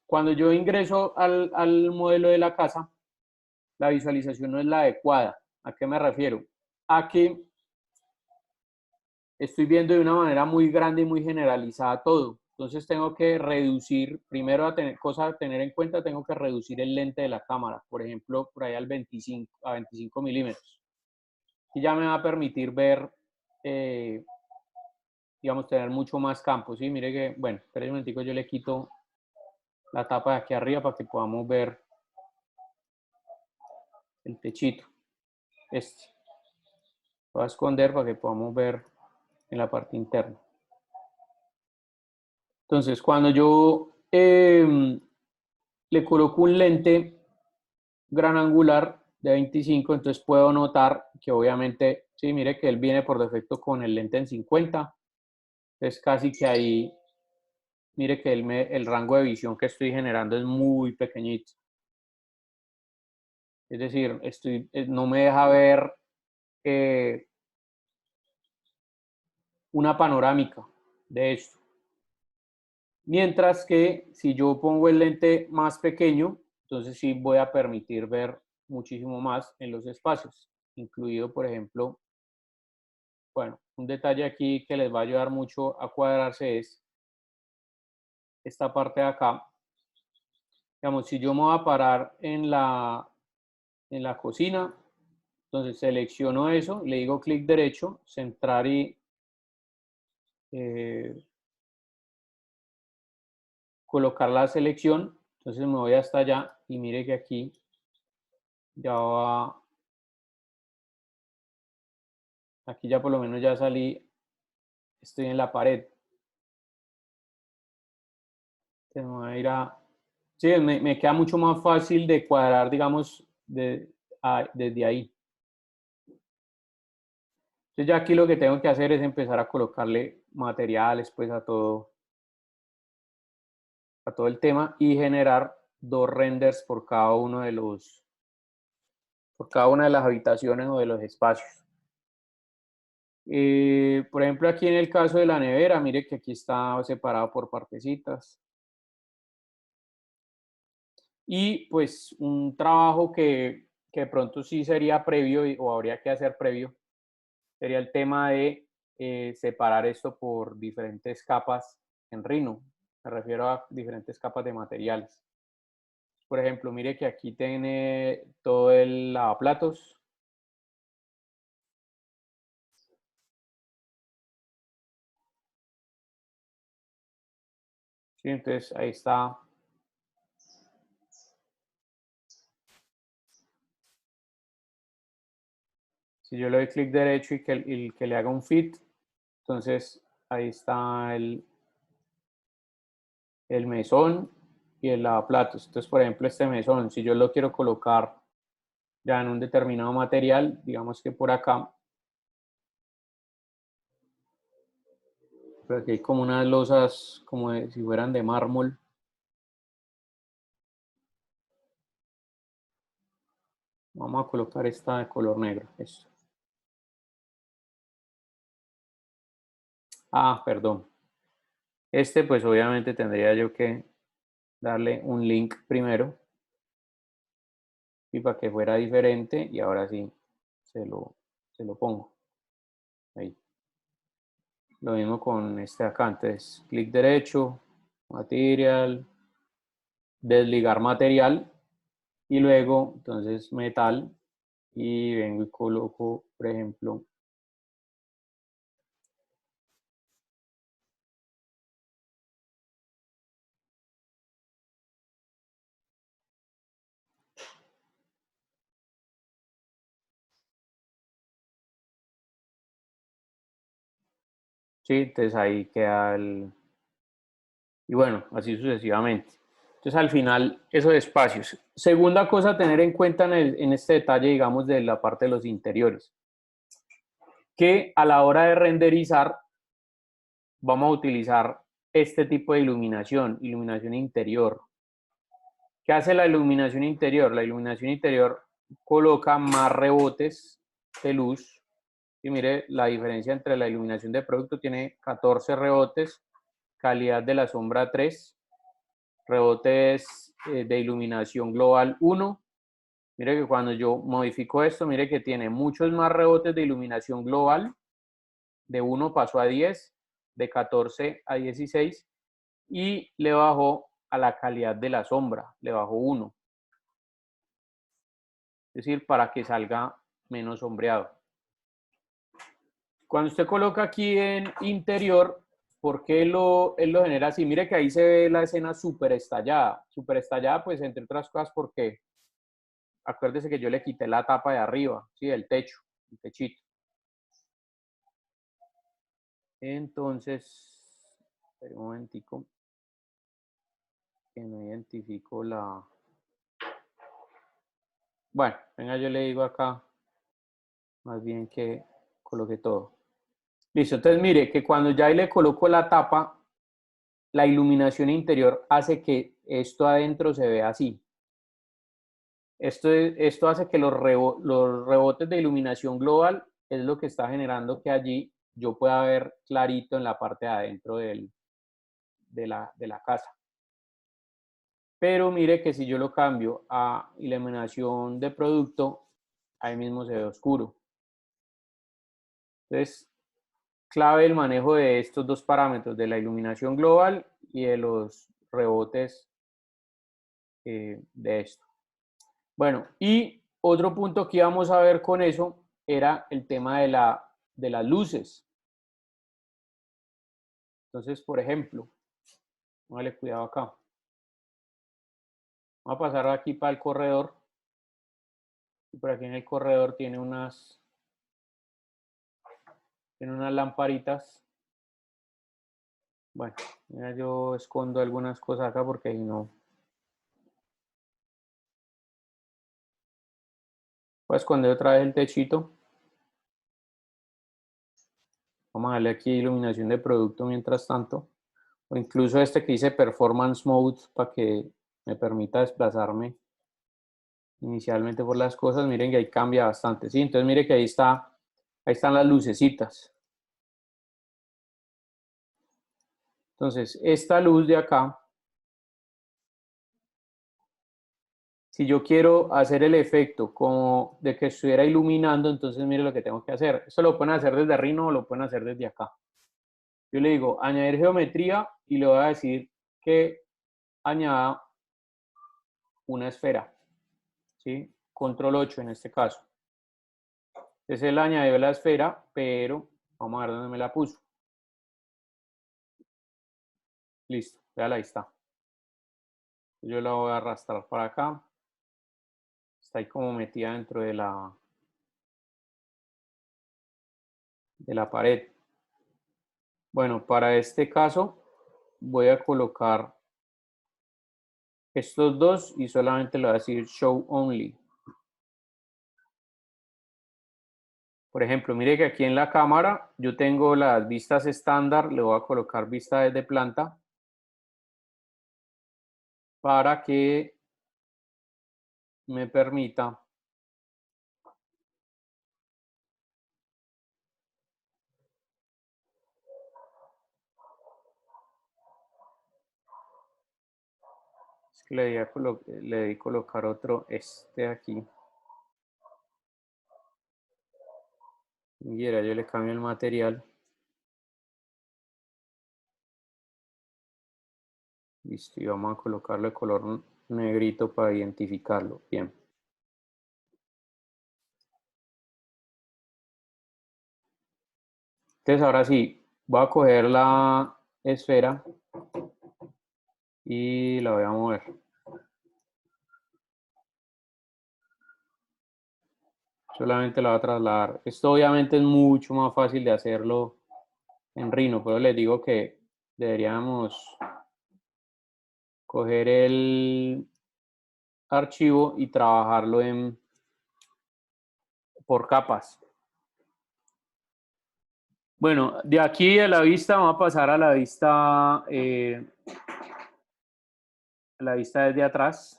cuando yo ingreso al modelo de la casa, la visualización no es la adecuada. ¿A qué me refiero? A que estoy viendo de una manera muy grande y muy generalizada todo. Entonces tengo que reducir, primero cosa a tener en cuenta, tengo que reducir el lente de la cámara, por ejemplo, por ahí a 25 milímetros. Y ya me va a permitir ver, digamos, tener mucho más campo, ¿sí? Mire que, bueno, espera un momentico, yo le quito la tapa de aquí arriba para que podamos ver el techito. Lo voy a esconder para que podamos ver en la parte interna. Entonces, cuando yo le coloco un lente gran angular de 25, entonces puedo notar que obviamente, sí, mire que él viene por defecto con el lente en 50, es casi que ahí, mire que el rango de visión que estoy generando es muy pequeñito. Es decir, no me deja ver una panorámica de esto. Mientras que si yo pongo el lente más pequeño, entonces sí voy a permitir ver muchísimo más en los espacios, incluido, por ejemplo, bueno, un detalle aquí que les va a ayudar mucho a cuadrarse es esta parte de acá. Digamos, si yo me voy a parar en la cocina, entonces selecciono eso, le digo clic derecho, centrar y colocar la selección. Entonces me voy hasta allá y mire que aquí ya va, aquí ya por lo menos ya salí, estoy en la pared. Entonces me voy a ir a, sí, me queda mucho más fácil de cuadrar, digamos, desde ahí. Entonces ya aquí lo que tengo que hacer es empezar a colocarle materiales pues a todo el tema y generar 2 renders por cada uno de por cada una de las habitaciones o de los espacios. Por ejemplo, aquí en el caso de la nevera, mire que aquí está separado por partecitas. Y pues un trabajo que de pronto sí sería previo o habría que hacer previo, sería el tema de separar esto por diferentes capas en Rhino. Me refiero a diferentes capas de materiales. Por ejemplo, mire que aquí tiene todo el lavaplatos. ¿Sí? Entonces ahí está. Si yo le doy clic derecho y que le haga un fit, entonces ahí está el mesón y el lavaplatos. Entonces, por ejemplo, este mesón, si yo lo quiero colocar ya en un determinado material, digamos que por acá, pero aquí hay como unas losas como si fueran de mármol. Vamos a colocar esta de color negro. Esto. Ah, perdón. Este pues obviamente tendría yo que darle un link primero y para que fuera diferente y ahora sí se lo pongo. Ahí. Lo mismo con este acá. Entonces, clic derecho, material, desligar material y luego entonces metal y vengo y coloco, por ejemplo, sí, entonces ahí queda el, y bueno, así sucesivamente. Entonces al final, esos espacios. Segunda cosa a tener en cuenta en este detalle, digamos, de la parte de los interiores, que a la hora de renderizar vamos a utilizar este tipo de iluminación, iluminación interior. ¿Qué hace la iluminación interior? La iluminación interior coloca más rebotes de luz. Y mire, la diferencia entre la iluminación de producto tiene 14 rebotes, calidad de la sombra 3, rebotes de iluminación global 1. Mire que cuando yo modifico esto, mire que tiene muchos más rebotes de iluminación global. De 1 pasó a 10, de 14 a 16 y le bajó a la calidad de la sombra, le bajó 1. Es decir, para que salga menos sombreado. Cuando usted coloca aquí en interior, ¿por qué él lo genera así? Mire que ahí se ve la escena súper estallada. Súper estallada, pues entre otras cosas porque acuérdese que yo le quité la tapa de arriba, ¿sí? El techo, el techito. Entonces, espera un momentico, que no identifico la... Bueno, venga, yo le digo acá, más bien que coloque todo. Listo, entonces mire que cuando ya ahí le coloco la tapa, la iluminación interior hace que esto adentro se vea así. Esto hace que los rebotes de iluminación global es lo que está generando que allí yo pueda ver clarito en la parte de adentro de la casa. Pero mire que si yo lo cambio a iluminación de producto, ahí mismo se ve oscuro. Entonces, clave el manejo de estos dos parámetros, de la iluminación global y de los rebotes de esto. Bueno, y otro punto que íbamos a ver con eso era el tema de las luces. Entonces, por ejemplo, vale, cuidado acá. Vamos a pasar aquí para el corredor. Y por aquí en el corredor tiene unas lamparitas. Bueno, mira, yo escondo algunas cosas acá porque ahí no. Voy a esconder otra vez el techito. Vamos a darle aquí iluminación de producto mientras tanto. O incluso este que dice Performance Mode para que me permita desplazarme inicialmente por las cosas. Miren que ahí cambia bastante. ¿Sí? Entonces mire que ahí están las lucecitas. Entonces, esta luz de acá, si yo quiero hacer el efecto como de que estuviera iluminando, entonces mire lo que tengo que hacer. Esto lo pueden hacer desde Rhino o lo pueden hacer desde acá. Yo le digo añadir geometría y le voy a decir que añada una esfera, ¿sí? Control 8 en este caso. Entonces él añadió la esfera, pero vamos a ver dónde me la puso. Listo, véala, ahí está. Yo la voy a arrastrar para acá. Está ahí como metida dentro de la pared. Bueno, para este caso voy a colocar estos dos y solamente le voy a decir show only. Por ejemplo, mire que aquí en la cámara yo tengo las vistas estándar, le voy a colocar vista desde planta para que me permita es que le di colocar otro aquí. Y yo le cambio el material. Listo, y vamos a colocarle color negrito para identificarlo. Bien. Entonces ahora sí, voy a coger la esfera y la voy a mover. Solamente la voy a trasladar. Esto obviamente es mucho más fácil de hacerlo en Rhino, pero les digo que deberíamos coger el archivo y trabajarlo por capas. Bueno, de aquí a la vista vamos a pasar a la vista desde atrás.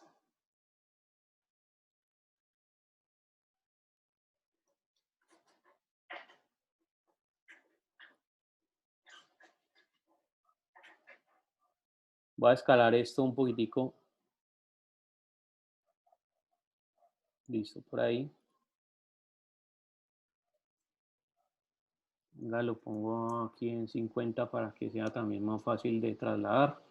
Voy a escalar esto un poquitico. Listo, por ahí. Ya lo pongo aquí en 50 para que sea también más fácil de trasladar.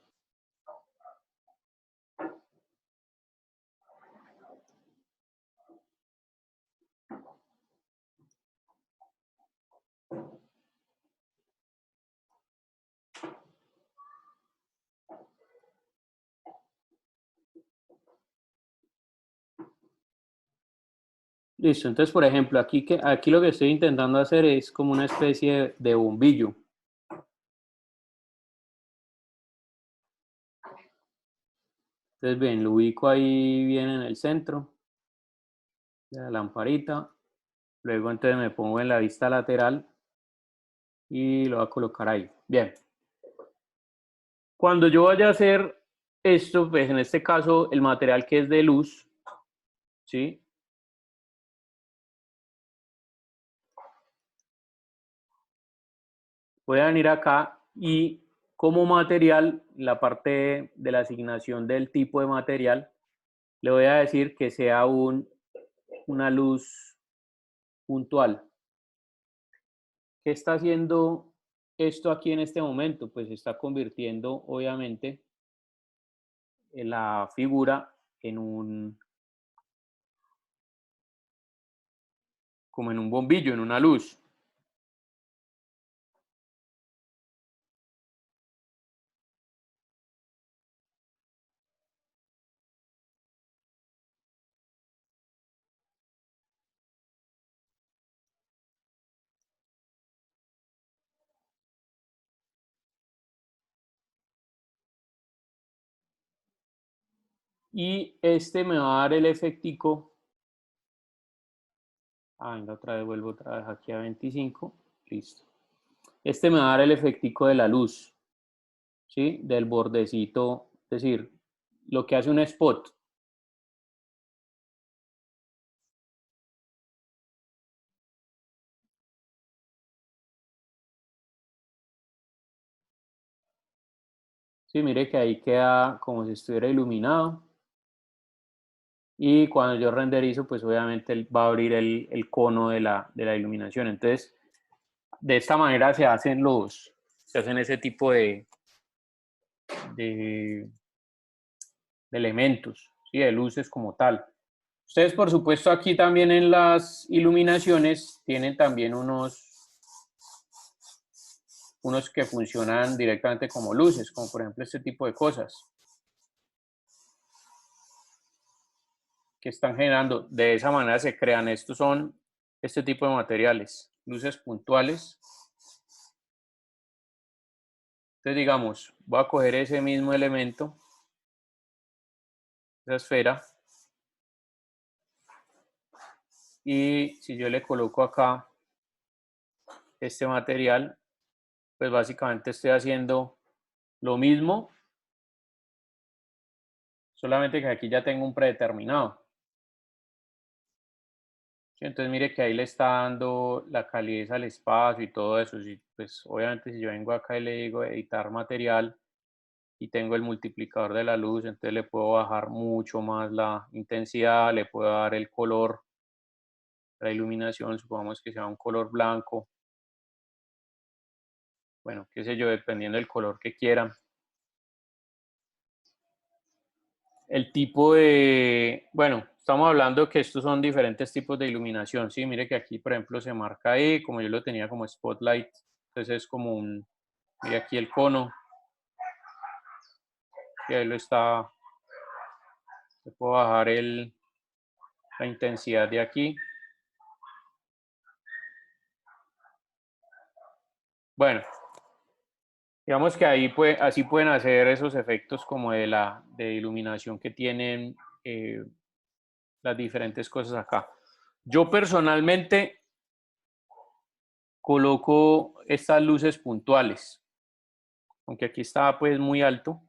Listo, entonces por ejemplo, aquí lo que estoy intentando hacer es como una especie de bombillo. Entonces ven, lo ubico ahí bien en el centro de la lamparita. Luego entonces me pongo en la vista lateral y lo voy a colocar ahí. Bien. Cuando yo vaya a hacer esto, pues en este caso el material que es de luz, ¿sí? Voy a venir acá y como material, la parte de la asignación del tipo de material, le voy a decir que sea una luz puntual. ¿Qué está haciendo esto aquí en este momento? Pues está convirtiendo, obviamente, en la figura como en un bombillo, en una luz. Y este me va a dar el efectico. Venga, otra vez vuelvo otra vez aquí a 25. Listo. Este me va a dar el efectico de la luz, ¿sí? Del bordecito, es decir, lo que hace un spot. Sí, mire que ahí queda como si estuviera iluminado. Y cuando yo renderizo, pues obviamente él va a abrir el cono de la iluminación. Entonces, de esta manera se hacen ese tipo de, de elementos, ¿sí? De luces como tal. Ustedes, por supuesto, aquí también en las iluminaciones tienen también unos que funcionan directamente como luces, como por ejemplo este tipo de cosas que están generando. De esa manera se crean. Estos son este tipo de materiales, luces puntuales. Entonces, digamos, voy a coger ese mismo elemento, esa esfera, y si yo le coloco acá este material, pues básicamente estoy haciendo lo mismo, solamente que aquí ya tengo un predeterminado. ¿Sí? Entonces mire que ahí le está dando la calidez al espacio y todo eso. Pues obviamente si yo vengo acá y le digo editar material y tengo el multiplicador de la luz, entonces le puedo bajar mucho más la intensidad, le puedo dar el color, la iluminación, supongamos que sea un color blanco, bueno, qué sé yo, dependiendo del color que quieran. El tipo bueno, estamos hablando que estos son diferentes tipos de iluminación, sí, mire que aquí, por ejemplo, se marca ahí, como yo lo tenía como spotlight, entonces es como mire aquí el cono, y ahí le puedo bajar la intensidad de aquí. Bueno, digamos que ahí así pueden hacer esos efectos como de iluminación que tienen las diferentes cosas acá. Yo personalmente coloco estas luces puntuales, aunque aquí está pues muy alto.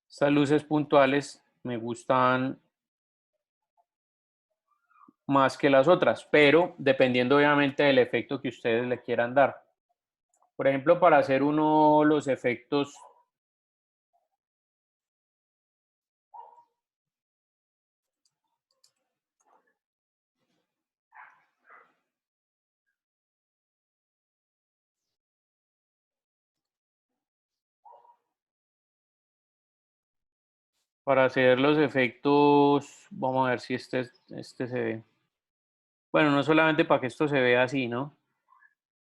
Estas luces puntuales me gustan más que las otras, pero dependiendo obviamente del efecto que ustedes le quieran dar. Por ejemplo, para hacer uno los efectos, vamos a ver si este se ve. Bueno, no solamente para que esto se vea así, ¿no?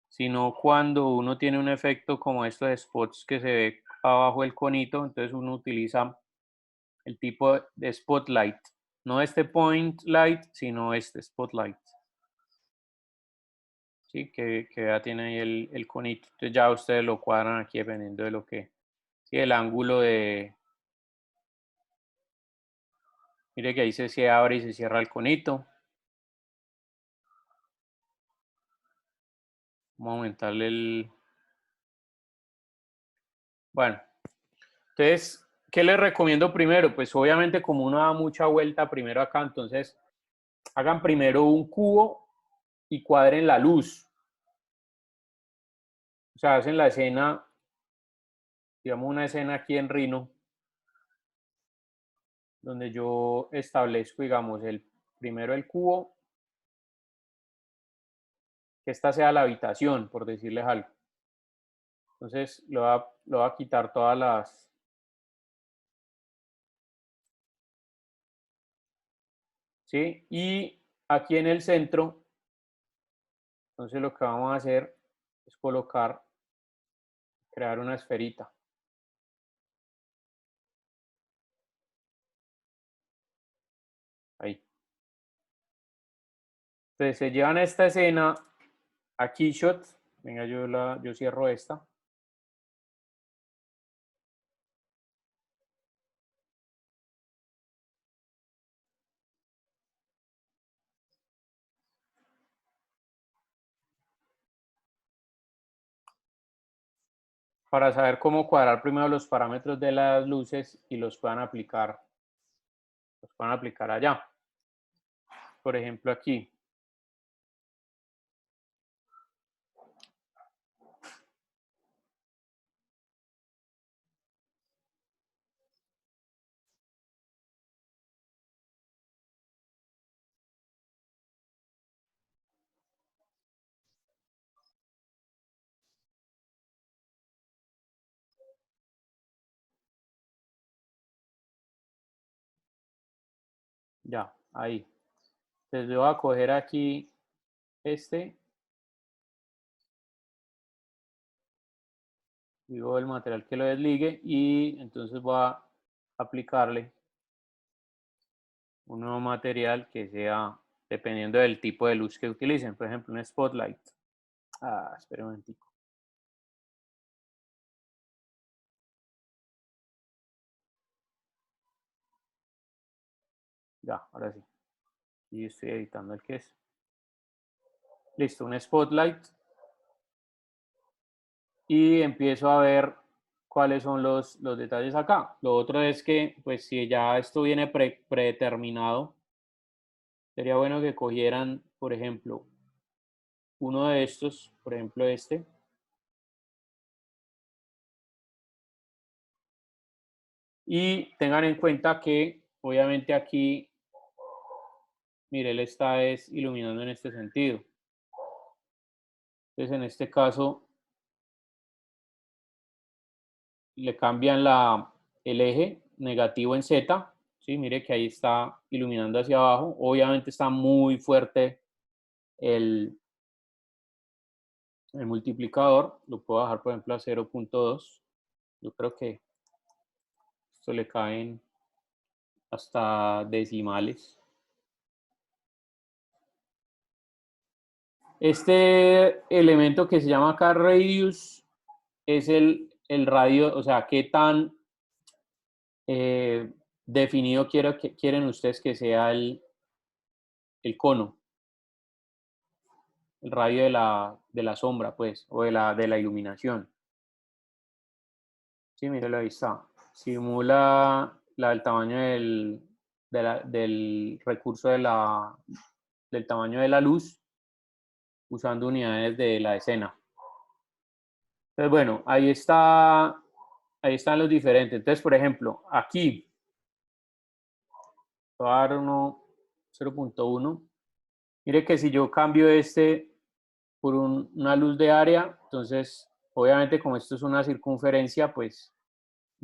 Sino cuando uno tiene un efecto como estos spots que se ve abajo del conito, entonces uno utiliza el tipo de spotlight, no este point light, sino este spotlight. Sí, que ya tiene ahí el conito. Entonces ya ustedes lo cuadran aquí dependiendo de lo que, sí, el ángulo de, mire que ahí se abre y se cierra el conito. Vamos a aumentarle el, bueno, entonces, ¿qué les recomiendo primero? Pues obviamente como uno da mucha vuelta primero acá, entonces hagan primero un cubo y cuadren la luz. O sea, hacen la escena, digamos una escena aquí en Rhino, donde yo establezco, digamos, primero el cubo, que esta sea la habitación, por decirles algo. Entonces, lo voy a quitar todas las, ¿sí? Y aquí en el centro, entonces lo que vamos a hacer es crear una esferita. Ahí. Entonces se llevan esta escena a Keyshot. Venga, yo cierro esta. Para saber cómo cuadrar primero los parámetros de las luces y los puedan aplicar allá. Por ejemplo, aquí. Ya, ahí. Entonces yo voy a coger aquí digo el material que lo desligue y entonces voy a aplicarle un nuevo material que sea dependiendo del tipo de luz que utilicen. Por ejemplo, un spotlight. Espera un momentico. Ya, ahora sí. Y estoy editando el que es. Listo, un spotlight. Y empiezo a ver cuáles son los detalles acá. Lo otro es que, pues si ya esto viene predeterminado, sería bueno que cogieran, por ejemplo, uno de estos, por ejemplo este, y tengan en cuenta que obviamente aquí, mire, él está iluminando en este sentido. Entonces en este caso le cambian el eje negativo en Z, ¿sí? Mire que ahí está iluminando hacia abajo. Obviamente está muy fuerte el multiplicador. Lo puedo bajar, por ejemplo, a 0.2. Yo creo que esto le caen hasta decimales. Este elemento que se llama acá radius es el radio, o sea, qué tan definido quieren ustedes que sea el cono, el radio de la sombra, pues, o de la iluminación. Sí, míralo, ahí está. Simula el tamaño del recurso del tamaño de la luz usando unidades de la escena. Entonces, bueno, ahí están los diferentes. Entonces, por ejemplo, aquí, voy a dar uno 0.1. Mire que si yo cambio este por una luz de área, entonces, obviamente, como esto es una circunferencia, pues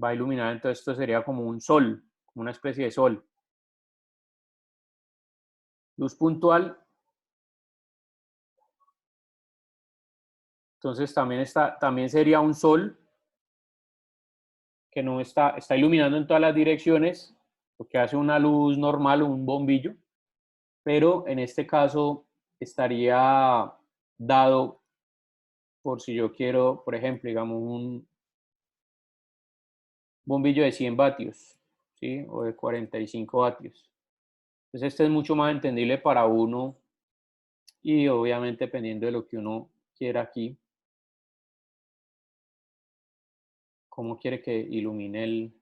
va a iluminar, entonces esto sería como un sol, como una especie de sol. Luz puntual, entonces también sería un sol que no está iluminando en todas las direcciones, porque hace una luz normal, un bombillo, pero en este caso estaría dado por si yo quiero, por ejemplo, digamos, un bombillo de 100 vatios, ¿sí? O de 45 vatios. Entonces este es mucho más entendible para uno y obviamente dependiendo de lo que uno quiera aquí, cómo quiere que ilumine el...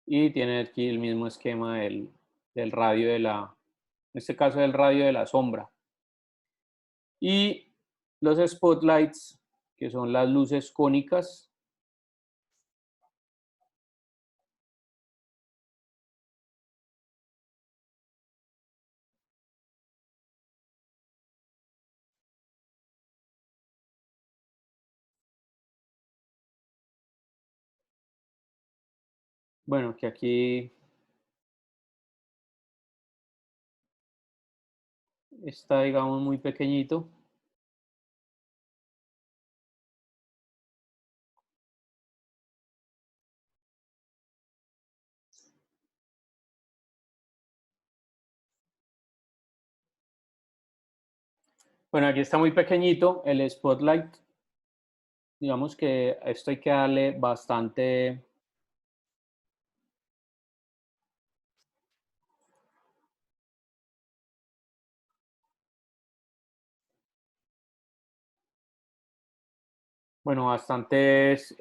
Y tiene aquí el mismo esquema del radio en este caso del radio de la sombra. Y los spotlights, que son las luces cónicas. Bueno, que aquí está, digamos, muy pequeñito. Bueno, aquí está muy pequeñito el spotlight. Digamos que a esto hay que darle bastante... Bueno, bastantes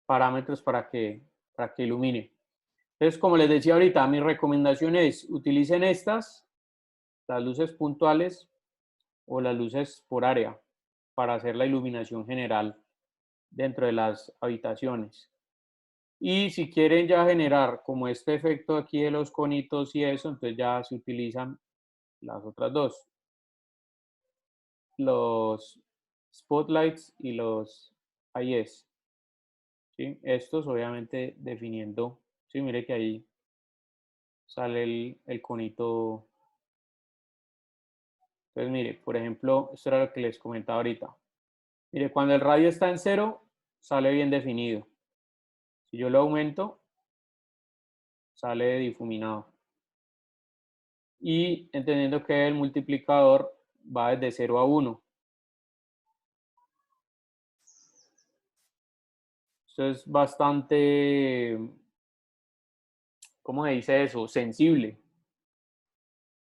parámetros para que ilumine. Entonces, como les decía ahorita, mi recomendación es utilicen estas, las luces puntuales o las luces por área, para hacer la iluminación general dentro de las habitaciones. Y si quieren ya generar como este efecto aquí de los conitos y eso, entonces ya se utilizan las otras dos, los spotlights y los IS. ¿Sí? Estos obviamente definiendo, sí, mire que ahí sale el conito. Entonces mire, por ejemplo, esto era lo que les comentaba ahorita. Mire, cuando el radio está en cero, sale bien definido. Si yo lo aumento, sale difuminado. Y entendiendo que el multiplicador va desde 0 a 1. Esto es bastante, ¿cómo se dice eso? Sensible.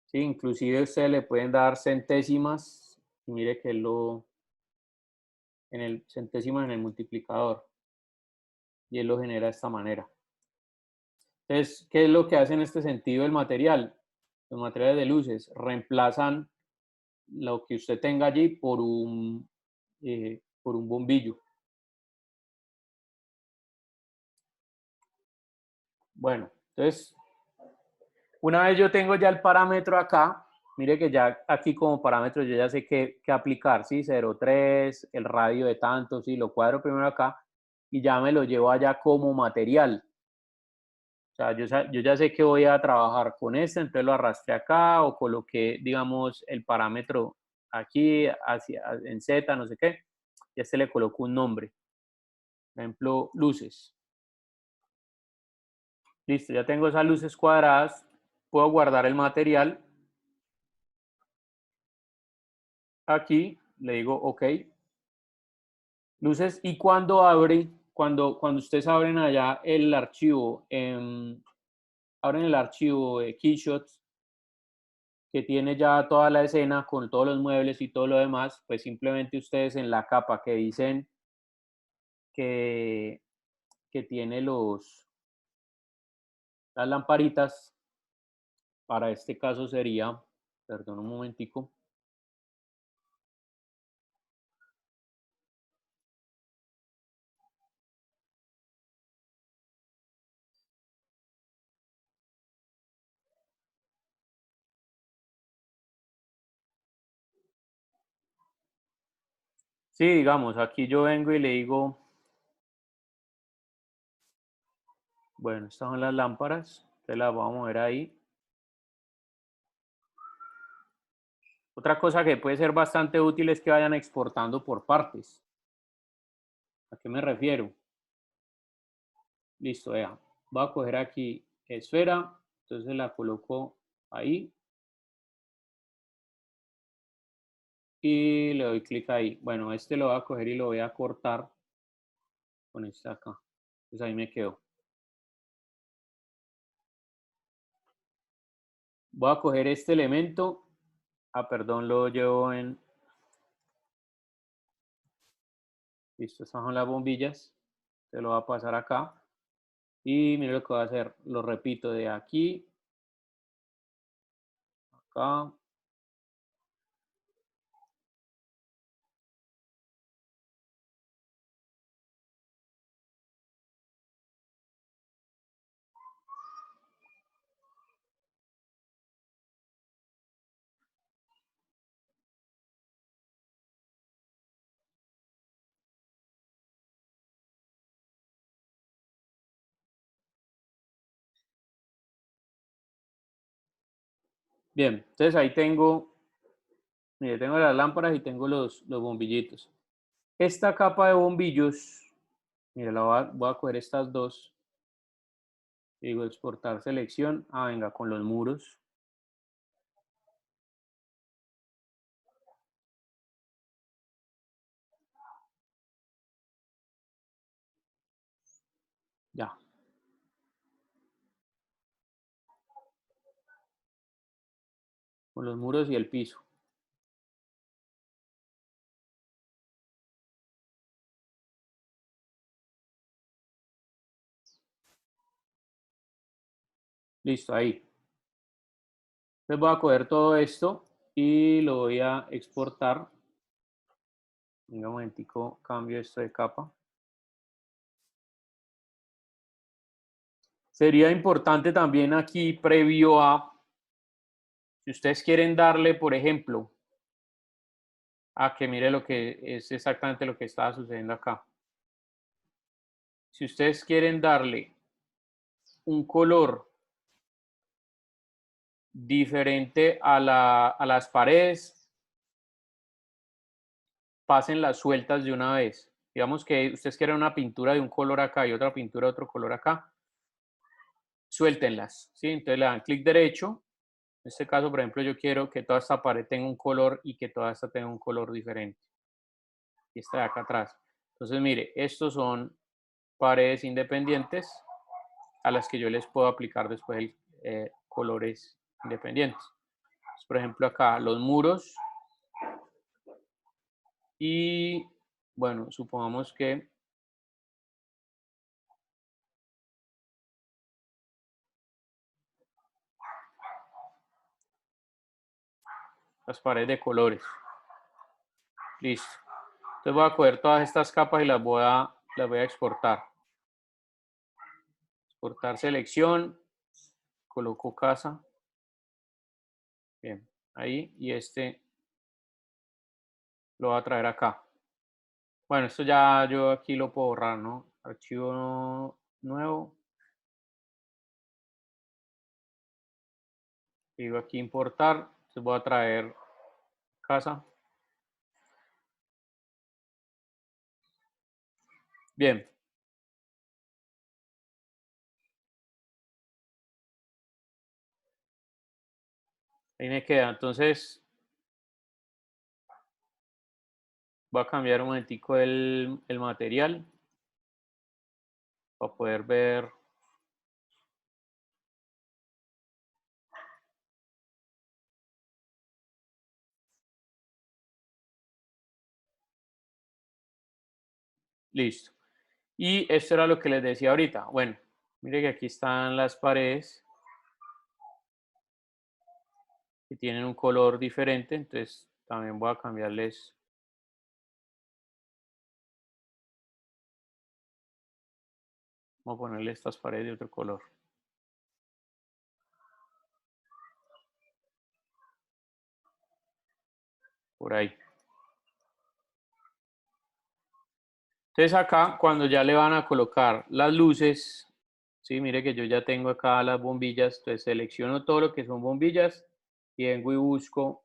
¿Sí? Inclusive ustedes le pueden dar centésimas. Y mire que en el centésimas en el multiplicador. Y él lo genera de esta manera. Entonces, ¿qué es lo que hace en este sentido el material? Los materiales de luces reemplazan lo que usted tenga allí por un bombillo. Bueno, entonces, una vez yo tengo ya el parámetro acá, mire que ya aquí como parámetro yo ya sé qué aplicar, ¿sí? 0,3, el radio de tanto, ¿sí? Lo cuadro primero acá y ya me lo llevo allá como material. O sea, yo ya sé que voy a trabajar con este, entonces lo arrastré acá o coloqué, digamos, el parámetro aquí en Z, no sé qué, y a este le coloco un nombre. Por ejemplo, luces. Listo, ya tengo esas luces cuadradas, puedo guardar el material. Aquí le digo OK. Luces, y cuando cuando ustedes abren allá el archivo, abren el archivo de Keyshots, que tiene ya toda la escena con todos los muebles y todo lo demás, pues simplemente ustedes en la capa que dicen que, que tiene las lamparitas, para este caso sería, perdón un momentico, Sí, digamos, aquí yo vengo y le digo, bueno, estas son las lámparas, te las vamos a mover ahí. Otra cosa que puede ser bastante útil es que vayan exportando por partes. ¿A qué me refiero? Listo, vea. Voy a coger aquí esfera, entonces la coloco ahí y le doy clic ahí. Bueno, este lo voy a coger y lo voy a cortar con este acá. Entonces ahí me quedo. Voy a coger este elemento. Ah, perdón, lo llevo en... Listo, estas son las bombillas. Se lo voy a pasar acá. Y mire lo que voy a hacer. Lo repito de aquí, acá. Bien, entonces ahí tengo, mire, tengo las lámparas y tengo los bombillitos. Esta capa de bombillos, mire, voy a coger estas dos. Digo, exportar selección. Ah, venga, con los muros. Ya, con los muros y el piso. Listo, ahí. Entonces voy a coger todo esto y lo voy a exportar. Venga, un momentico, cambio esto de capa. Sería importante también aquí, previo a, si ustedes quieren darle, por ejemplo, a que mire lo que es exactamente lo que estaba sucediendo acá. Si ustedes quieren darle un color diferente a las paredes, pasen las sueltas de una vez. Digamos que ustedes quieren una pintura de un color acá y otra pintura de otro color acá, suéltenlas, ¿sí? Entonces le dan clic derecho. En este caso, por ejemplo, yo quiero que toda esta pared tenga un color y que toda esta tenga un color diferente. Y esta de acá atrás. Entonces, mire, estos son paredes independientes a las que yo les puedo aplicar después colores independientes. Entonces, por ejemplo, acá los muros y, bueno, supongamos que las paredes de colores. Listo. Entonces voy a coger todas estas capas y las voy a exportar. Exportar selección, coloco casa. Bien, ahí. Y este lo voy a traer acá. Bueno, esto ya yo aquí lo puedo borrar, ¿no? Archivo nuevo. Digo aquí importar. Entonces voy a traer casa. Bien. Ahí me queda. Entonces voy a cambiar un momentico el material para poder ver. Listo. Y esto era lo que les decía ahorita. Bueno, mire que aquí están las paredes que tienen un color diferente. Entonces también voy a cambiarles. Voy a ponerle estas paredes de otro color. Por ahí. Entonces acá, cuando ya le van a colocar las luces, sí, mire que yo ya tengo acá las bombillas, entonces selecciono todo lo que son bombillas y vengo y busco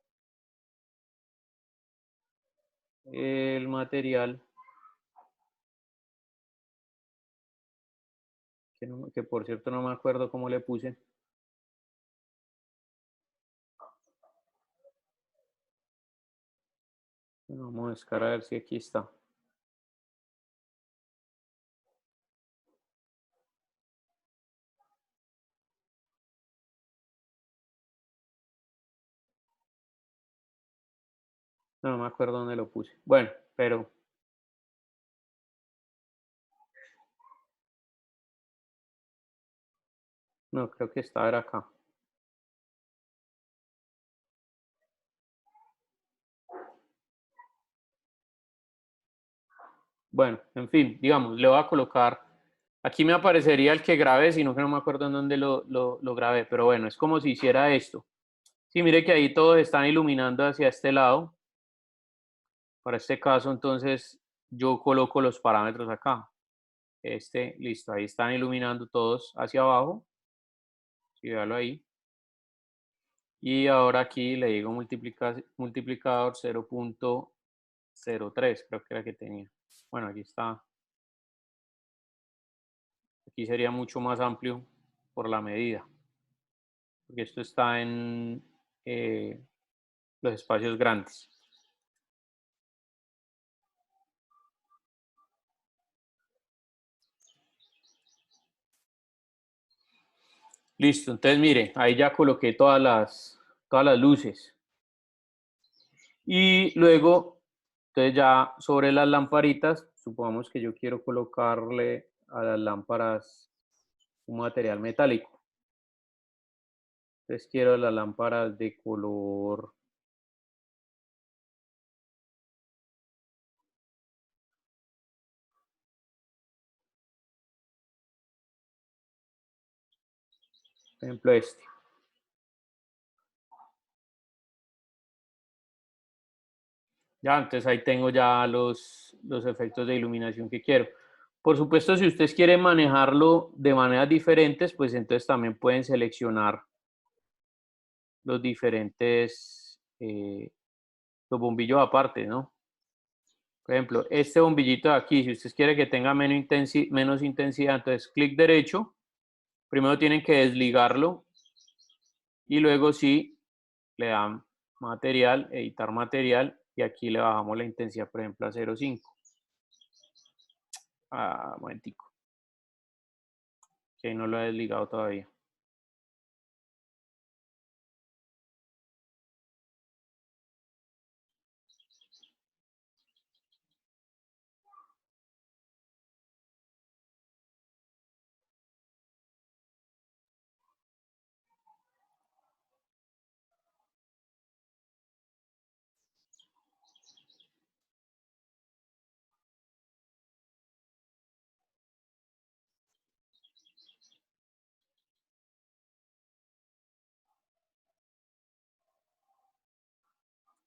el material, que por cierto no me acuerdo cómo le puse. Bueno, vamos a buscar a ver si aquí está. No me acuerdo dónde lo puse. Bueno, pero no, creo que está era acá. Bueno, en fin, digamos, le voy a colocar, aquí me aparecería el que grabé, sino que no me acuerdo en dónde lo grabé, pero bueno, es como si hiciera esto. Sí, mire que ahí todos están iluminando hacia este lado. Para este caso, entonces, yo coloco los parámetros acá. Listo, ahí están iluminando todos hacia abajo. Sí, véalo ahí. Y ahora aquí le digo multiplicador 0.03, creo que era que tenía. Bueno, aquí está. Aquí sería mucho más amplio por la medida, porque esto está en los espacios grandes. Listo, entonces mire, ahí ya coloqué todas las luces. Y luego, entonces ya sobre las lamparitas, supongamos que yo quiero colocarle a las lámparas un material metálico. Entonces quiero las lámparas de color por ejemplo este. Ya, entonces ahí tengo ya los efectos de iluminación que quiero. Por supuesto, si ustedes quieren manejarlo de maneras diferentes, pues entonces también pueden seleccionar los diferentes, los bombillos aparte, ¿no? Por ejemplo, este bombillito de aquí, si ustedes quieren que tenga menos intensidad, entonces clic derecho, primero tienen que desligarlo y luego sí le dan material, editar material y aquí le bajamos la intensidad, por ejemplo, a 0.5. Ah, momentico, que no lo he desligado todavía.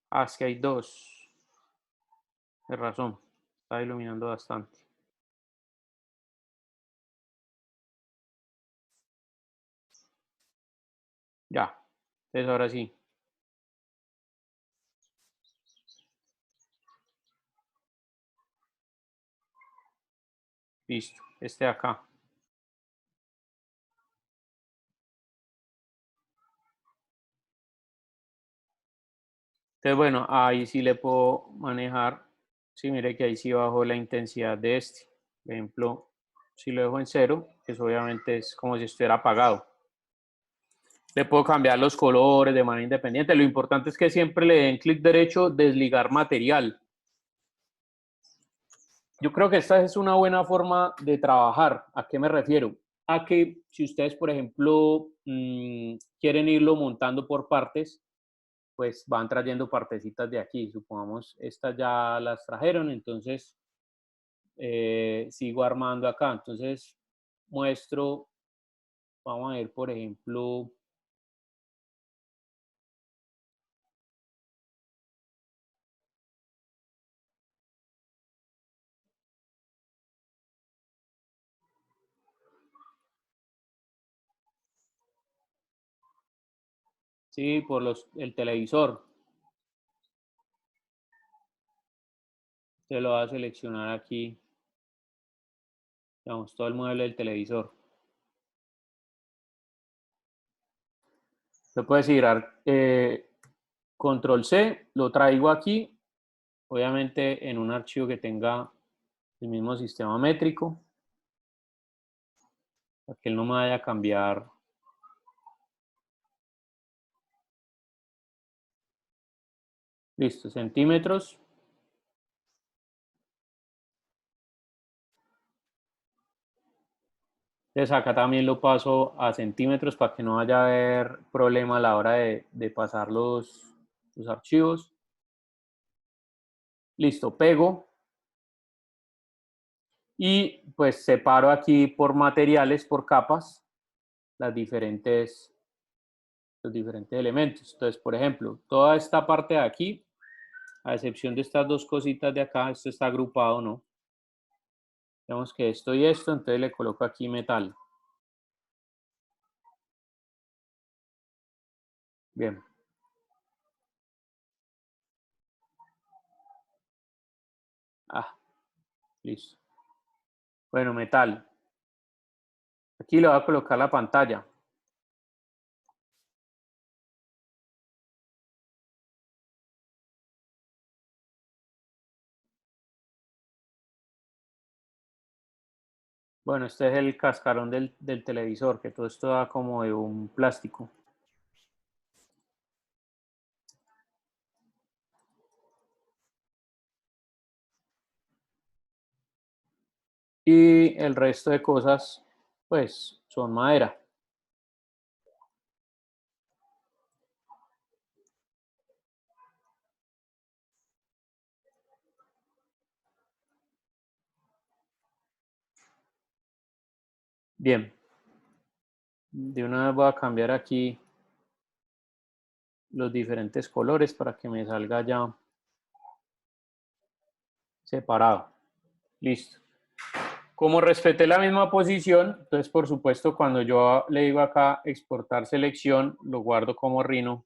Ah, es que hay dos. De razón. Está iluminando bastante. Ya. Entonces ahora sí. Listo. Este de acá. Entonces, bueno, ahí sí le puedo manejar. Sí, mire que ahí sí bajo la intensidad de este. Por ejemplo, si lo dejo en 0, pues obviamente es como si estuviera apagado. Le puedo cambiar los colores de manera independiente. Lo importante es que siempre le den clic derecho, desligar material. Yo creo que esta es una buena forma de trabajar. ¿A qué me refiero? A que si ustedes, por ejemplo, quieren irlo montando por partes, pues van trayendo partecitas de aquí. Supongamos, estas ya las trajeron, entonces sigo armando acá. Entonces muestro, vamos a ver, por ejemplo, Sí, por el televisor. Se lo va a seleccionar aquí, digamos, todo el mueble del televisor. Le puedes girar control C, lo traigo aquí, obviamente en un archivo que tenga el mismo sistema métrico, para que él no me vaya a cambiar. Listo, centímetros. Entonces acá también lo paso a centímetros para que no vaya a haber problema a la hora de pasar los archivos. Listo, pego. Y pues separo aquí por materiales, por capas, los diferentes elementos. Entonces, por ejemplo, toda esta parte de aquí, a excepción de estas dos cositas de acá, esto está agrupado, ¿no? Digamos que esto y esto, entonces le coloco aquí metal. Bien. Ah, listo. Bueno, metal. Aquí le voy a colocar la pantalla. Bueno, este es el cascarón del televisor, que todo esto da como de un plástico. Y el resto de cosas, pues, son madera. Bien. De una vez voy a cambiar aquí los diferentes colores para que me salga ya separado. Listo. Como respeté la misma posición, entonces por supuesto cuando yo le digo acá exportar selección, lo guardo como Rhino.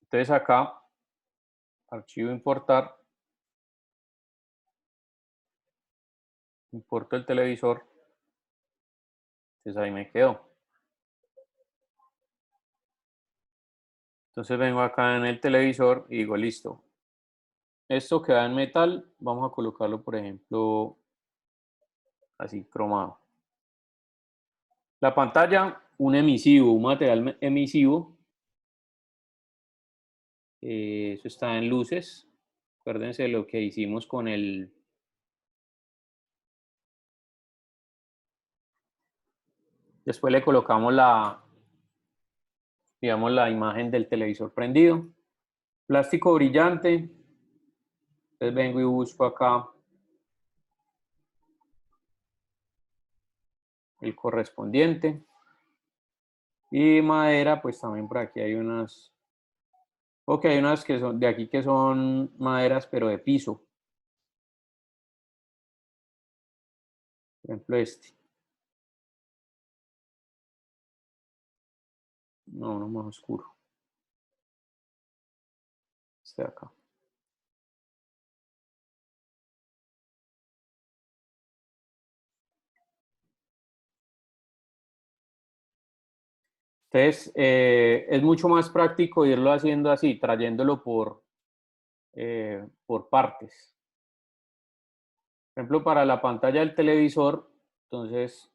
Entonces acá, archivo importar, importo el televisor, entonces ahí me quedó. Entonces vengo acá en el televisor y digo listo. Esto queda en metal, vamos a colocarlo por ejemplo así cromado. La pantalla, un emisivo, un material emisivo. Eso está en luces. Acuérdense lo que hicimos con el... Después le colocamos digamos, la imagen del televisor prendido. Plástico brillante. Entonces vengo y busco acá el correspondiente. Y madera, pues también por aquí hay unas... Ok, hay unas que son de aquí que son maderas, pero de piso. Por ejemplo, este. No, no más oscuro. Este de acá. Entonces, es mucho más práctico irlo haciendo así, trayéndolo por partes. Por ejemplo, para la pantalla del televisor, entonces,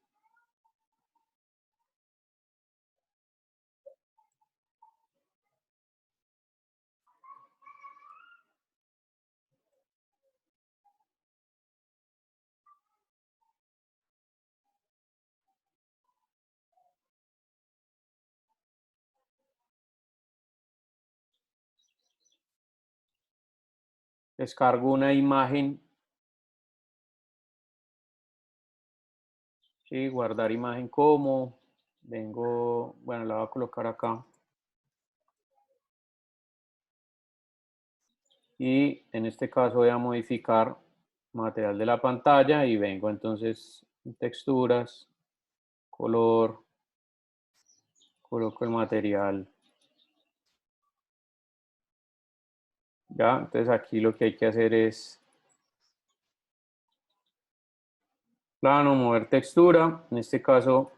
descargo una imagen, ¿sí? Guardar imagen como, vengo, bueno, la voy a colocar acá. Y en este caso voy a modificar material de la pantalla y vengo entonces en texturas, color, coloco el material. Ya, entonces aquí lo que hay que hacer es plano, mover textura, en este caso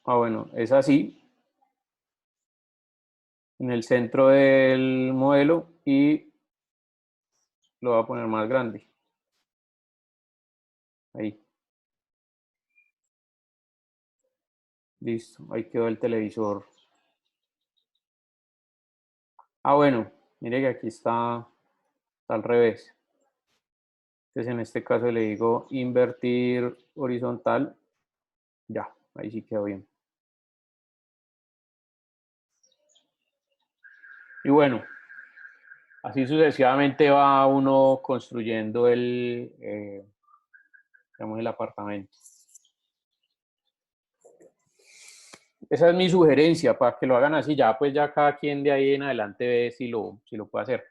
bueno, es así, en el centro del modelo y lo voy a poner más grande. Ahí. Listo, ahí quedó el televisor. Bueno, mire que aquí está al revés. Entonces en este caso le digo invertir horizontal. Ya, ahí sí quedó bien. Y bueno, así sucesivamente va uno construyendo digamos, el apartamento. Esa es mi sugerencia, para que lo hagan así, ya pues ya cada quien de ahí en adelante ve si lo puede hacer.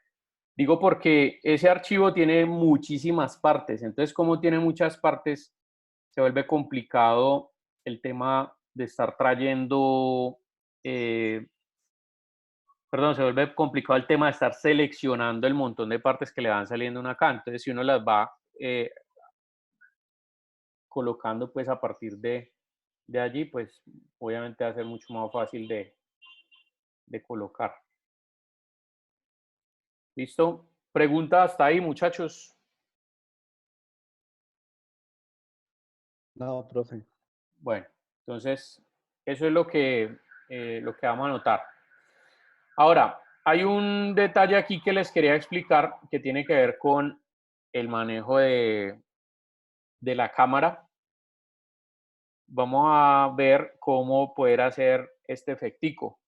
Digo porque ese archivo tiene muchísimas partes, entonces como tiene muchas partes, se vuelve complicado el tema de estar trayendo, se vuelve complicado el tema de estar seleccionando el montón de partes que le van saliendo una acá, entonces si uno las va colocando pues a partir de allí, pues obviamente va a ser mucho más fácil de colocar. ¿Listo? ¿Pregunta hasta ahí, muchachos? No, profe. Bueno, entonces eso es lo que vamos a anotar. Ahora, hay un detalle aquí que les quería explicar que tiene que ver con el manejo de la cámara. Vamos a ver cómo poder hacer este efectico.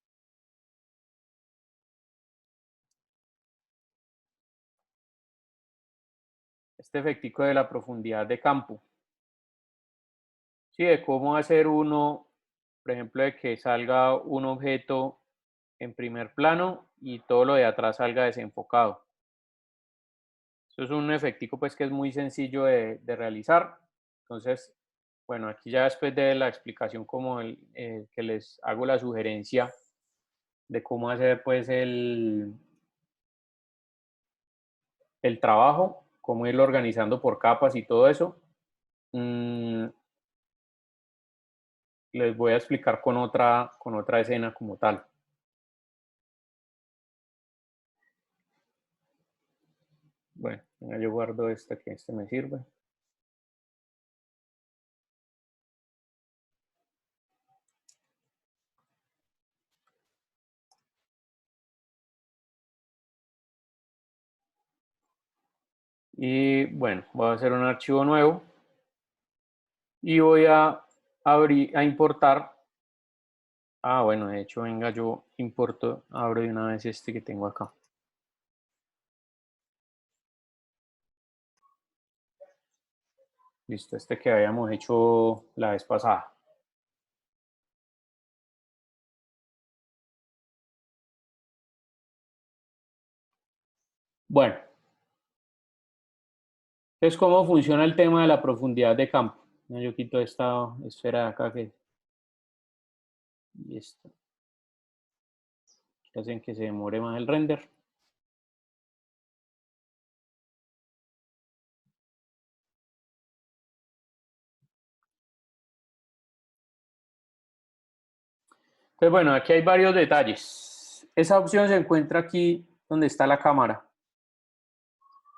Este efectico de la profundidad de campo. Sí, de cómo hacer uno, por ejemplo, de que salga un objeto en primer plano y todo lo de atrás salga desenfocado. Eso es un efectico pues que es muy sencillo de realizar. Entonces, bueno, aquí ya después de la explicación como que les hago la sugerencia de cómo hacer pues el trabajo, cómo irlo organizando por capas y todo eso. Les voy a explicar con otra escena como tal. Bueno, yo guardo este que este me sirve. Y bueno, voy a hacer un archivo nuevo y voy a abrir, a importar. Bueno, de hecho, venga, yo importo, abro de una vez este que tengo acá. Listo, este que habíamos hecho la vez pasada. Bueno, entonces, ¿cómo funciona el tema de la profundidad de campo? Yo quito esta esfera de acá que hacen que se demore más el render. Entonces, bueno, aquí hay varios detalles. Esa opción se encuentra aquí donde está la cámara.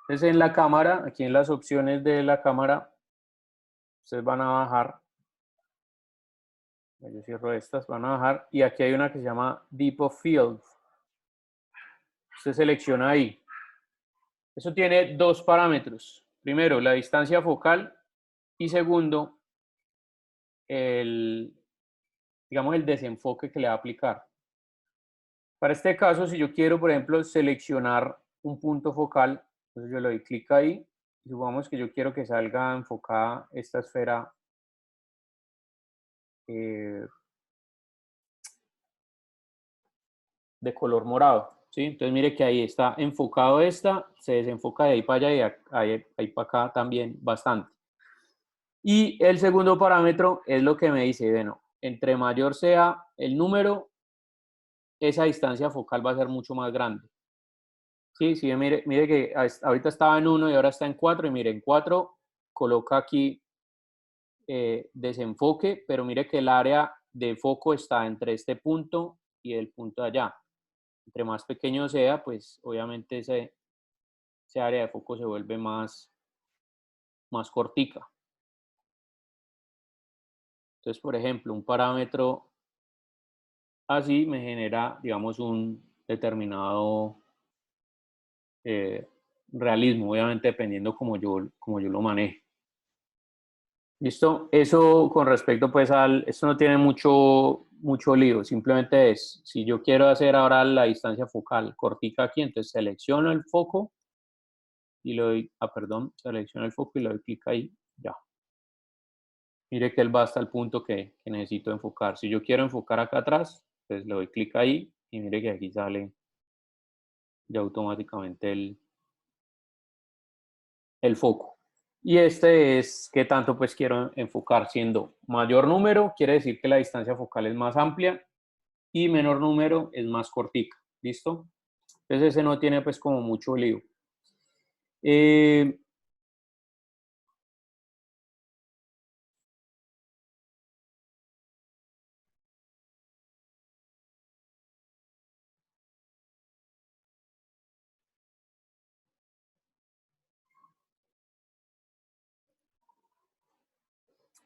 Entonces, en la cámara, aquí en las opciones de la cámara, ustedes van a bajar. Yo cierro estas, van a bajar. Y aquí hay una que se llama Deep of Field. Usted selecciona ahí. Eso tiene dos parámetros. Primero, la distancia focal y segundo, digamos, el desenfoque que le va a aplicar. Para este caso, si yo quiero, por ejemplo, seleccionar un punto focal, entonces yo le doy clic ahí y supongamos que yo quiero que salga enfocada esta esfera de color morado. ¿sí? Entonces mire que ahí está enfocado esta, se desenfoca de ahí para allá y ahí para acá también bastante. Y el segundo parámetro es lo que me dice, bueno, entre mayor sea el número, esa distancia focal va a ser mucho más grande. Sí, sí, mire que ahorita estaba en 1 y ahora está en 4, y mire, en 4 coloca aquí desenfoque, pero mire que el área de foco está entre este punto y el punto de allá. Entre más pequeño sea, pues obviamente ese área de foco se vuelve más cortica. Entonces, por ejemplo, un parámetro así me genera, digamos, un determinado realismo, obviamente dependiendo como yo lo maneje. ¿Listo? Eso con respecto pues esto no tiene mucho lío, simplemente es, si yo quiero hacer ahora la distancia focal cortica aquí, entonces selecciono el foco y le doy, selecciono el foco y le doy clic ahí, ya. Mire que él va hasta el punto que necesito enfocar. Si yo quiero enfocar acá atrás, pues le doy clic ahí y mire que aquí sale ya automáticamente el foco. Y este es qué tanto pues quiero enfocar, siendo mayor número, quiere decir que la distancia focal es más amplia y menor número es más cortica. ¿Listo? Entonces ese no tiene pues como mucho lío.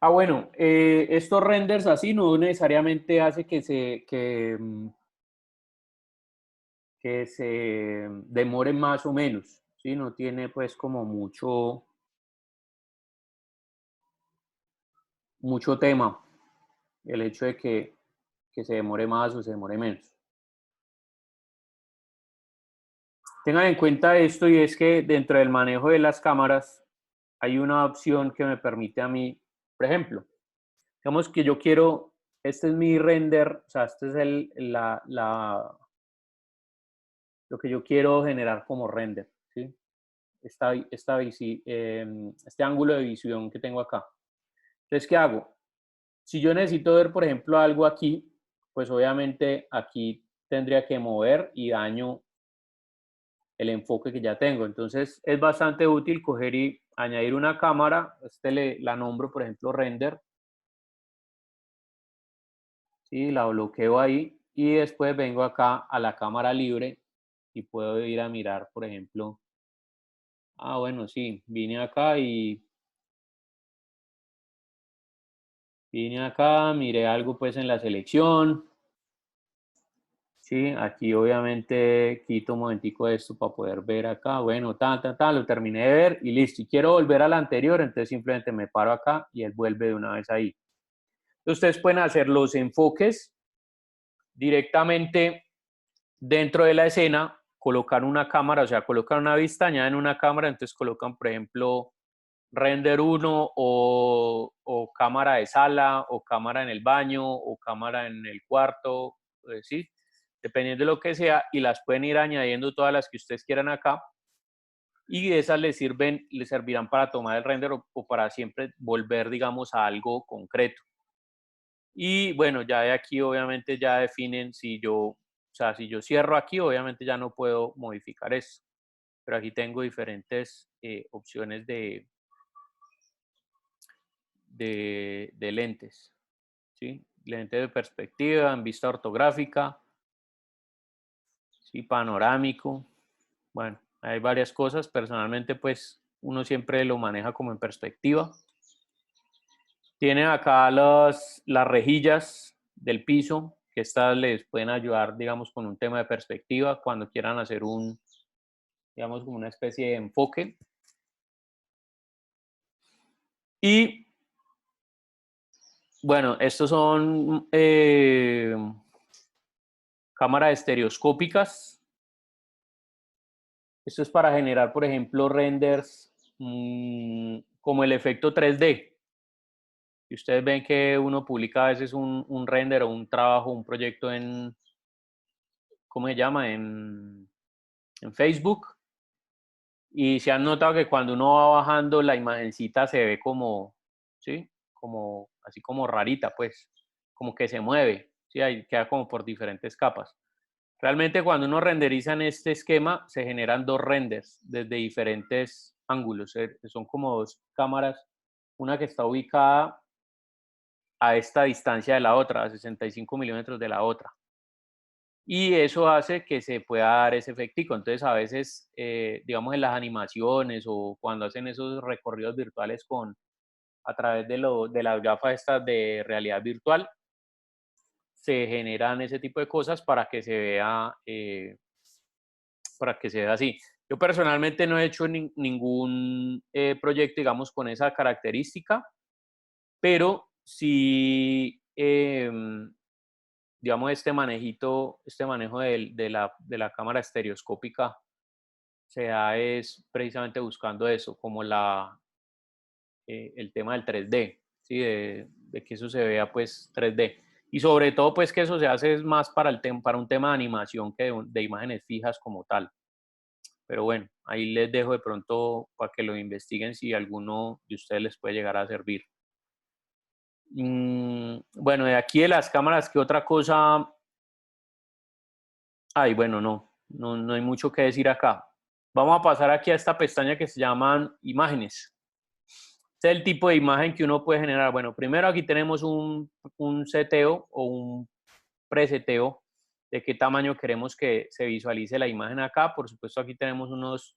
Bueno, estos renders así no necesariamente hace que se demore más o menos, ¿sí? No tiene pues como mucho tema el hecho de que se demore más o se demore menos. Tengan en cuenta esto, y es que dentro del manejo de las cámaras hay una opción que me permite a mí, por ejemplo, digamos que yo quiero, este es mi render, o sea, este es lo que yo quiero generar como render, ¿sí? Este ángulo de visión que tengo acá. Entonces, ¿qué hago? Si yo necesito ver, por ejemplo, algo aquí, pues obviamente aquí tendría que mover y daño el enfoque que ya tengo. Entonces, es bastante útil coger y añadir una cámara. La nombro, por ejemplo, render. ¿Sí? La bloqueo ahí y después vengo acá a la cámara libre y puedo ir a mirar, por ejemplo, bueno, sí, vine acá, miré algo pues en la selección, sí, aquí obviamente quito un momentico esto para poder ver acá, bueno, lo terminé de ver y listo, y quiero volver a la anterior, entonces simplemente me paro acá y él vuelve de una vez ahí. Ustedes pueden hacer los enfoques directamente dentro de la escena, colocar una cámara, o sea, colocar una vista, añaden una cámara, entonces colocan, por ejemplo, render 1 o cámara de sala o cámara en el baño o cámara en el cuarto, ¿sí? Dependiendo de lo que sea, y las pueden ir añadiendo todas las que ustedes quieran acá, y esas les servirán para tomar el render o para siempre volver, digamos, a algo concreto. Y bueno, ya de aquí obviamente ya definen o sea, si yo cierro aquí, obviamente ya no puedo modificar esto. Pero aquí tengo diferentes opciones de lentes, ¿sí? Lente de perspectiva, en vista ortográfica, ¿sí? Panorámico. Bueno, hay varias cosas. Personalmente, pues, uno siempre lo maneja como en perspectiva. Tiene acá las rejillas del piso, que estas les pueden ayudar, digamos, con un tema de perspectiva cuando quieran hacer digamos, como una especie de enfoque. Y bueno, estos son cámaras estereoscópicas. Esto es para generar, por ejemplo, renders como el efecto 3D. Y ustedes ven que uno publica a veces un render o un trabajo, un proyecto ¿cómo se llama? En Facebook. Y se han notado que cuando uno va bajando, la imagencita se ve como, ¿sí? Como, así como rarita, pues, como que se mueve, ¿sí? Ahí queda como por diferentes capas. Realmente cuando uno renderiza en este esquema, se generan dos renders desde diferentes ángulos. Son como dos cámaras, una que está ubicada a esta distancia de la otra, a 65 milímetros de la otra. Y eso hace que se pueda dar ese efectico. Entonces, a veces, digamos, en las animaciones o cuando hacen esos recorridos virtuales a través de las gafas estas de realidad virtual, se generan ese tipo de cosas para que se vea así. Yo personalmente no he hecho ningún proyecto, digamos, con esa característica, pero sí, digamos, este manejo de la cámara estereoscópica se da es precisamente buscando eso, como el tema del 3D, ¿sí? De que eso se vea pues 3D. Y sobre todo pues que eso se hace es más para un tema de animación que de imágenes fijas como tal. Pero bueno, ahí les dejo de pronto para que lo investiguen si alguno de ustedes les puede llegar a servir. Bueno, de aquí de las cámaras, ¿qué otra cosa? Ay, bueno, no hay mucho que decir acá. Vamos a pasar aquí a esta pestaña que se llaman imágenes. Este es el tipo de imagen que uno puede generar. Bueno, primero aquí tenemos un seteo o un preseteo de qué tamaño queremos que se visualice la imagen acá. Por supuesto, aquí tenemos unos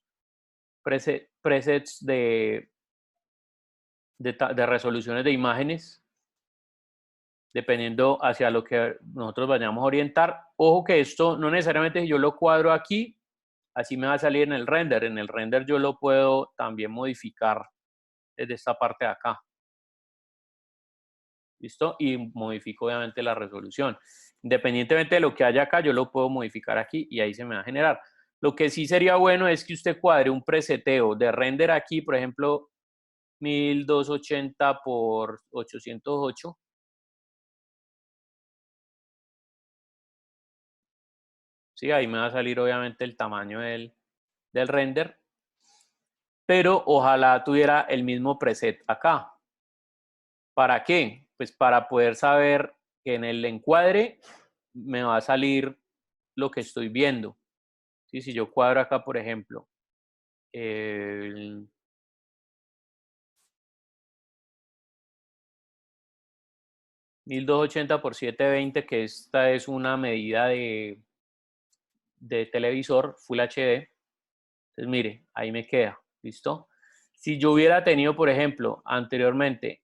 presets de resoluciones de imágenes, dependiendo hacia lo que nosotros vayamos a orientar. Ojo que esto no necesariamente si yo lo cuadro aquí, así me va a salir en el render. En el render yo lo puedo también modificar desde esta parte de acá. ¿Listo? Y modifico obviamente la resolución. Independientemente de lo que haya acá, yo lo puedo modificar aquí y ahí se me va a generar. Lo que sí sería bueno es que usted cuadre un preseteo de render aquí, por ejemplo, 1280 por 808. Sí, ahí me va a salir obviamente el tamaño del render, pero ojalá tuviera el mismo preset acá. ¿Para qué? Pues para poder saber que en el encuadre me va a salir lo que estoy viendo. ¿Sí? Si yo cuadro acá, por ejemplo, el 1280 por 720, que esta es una medida de televisor Full HD, entonces mire, ahí me queda, ¿listo? Si yo hubiera tenido, por ejemplo, anteriormente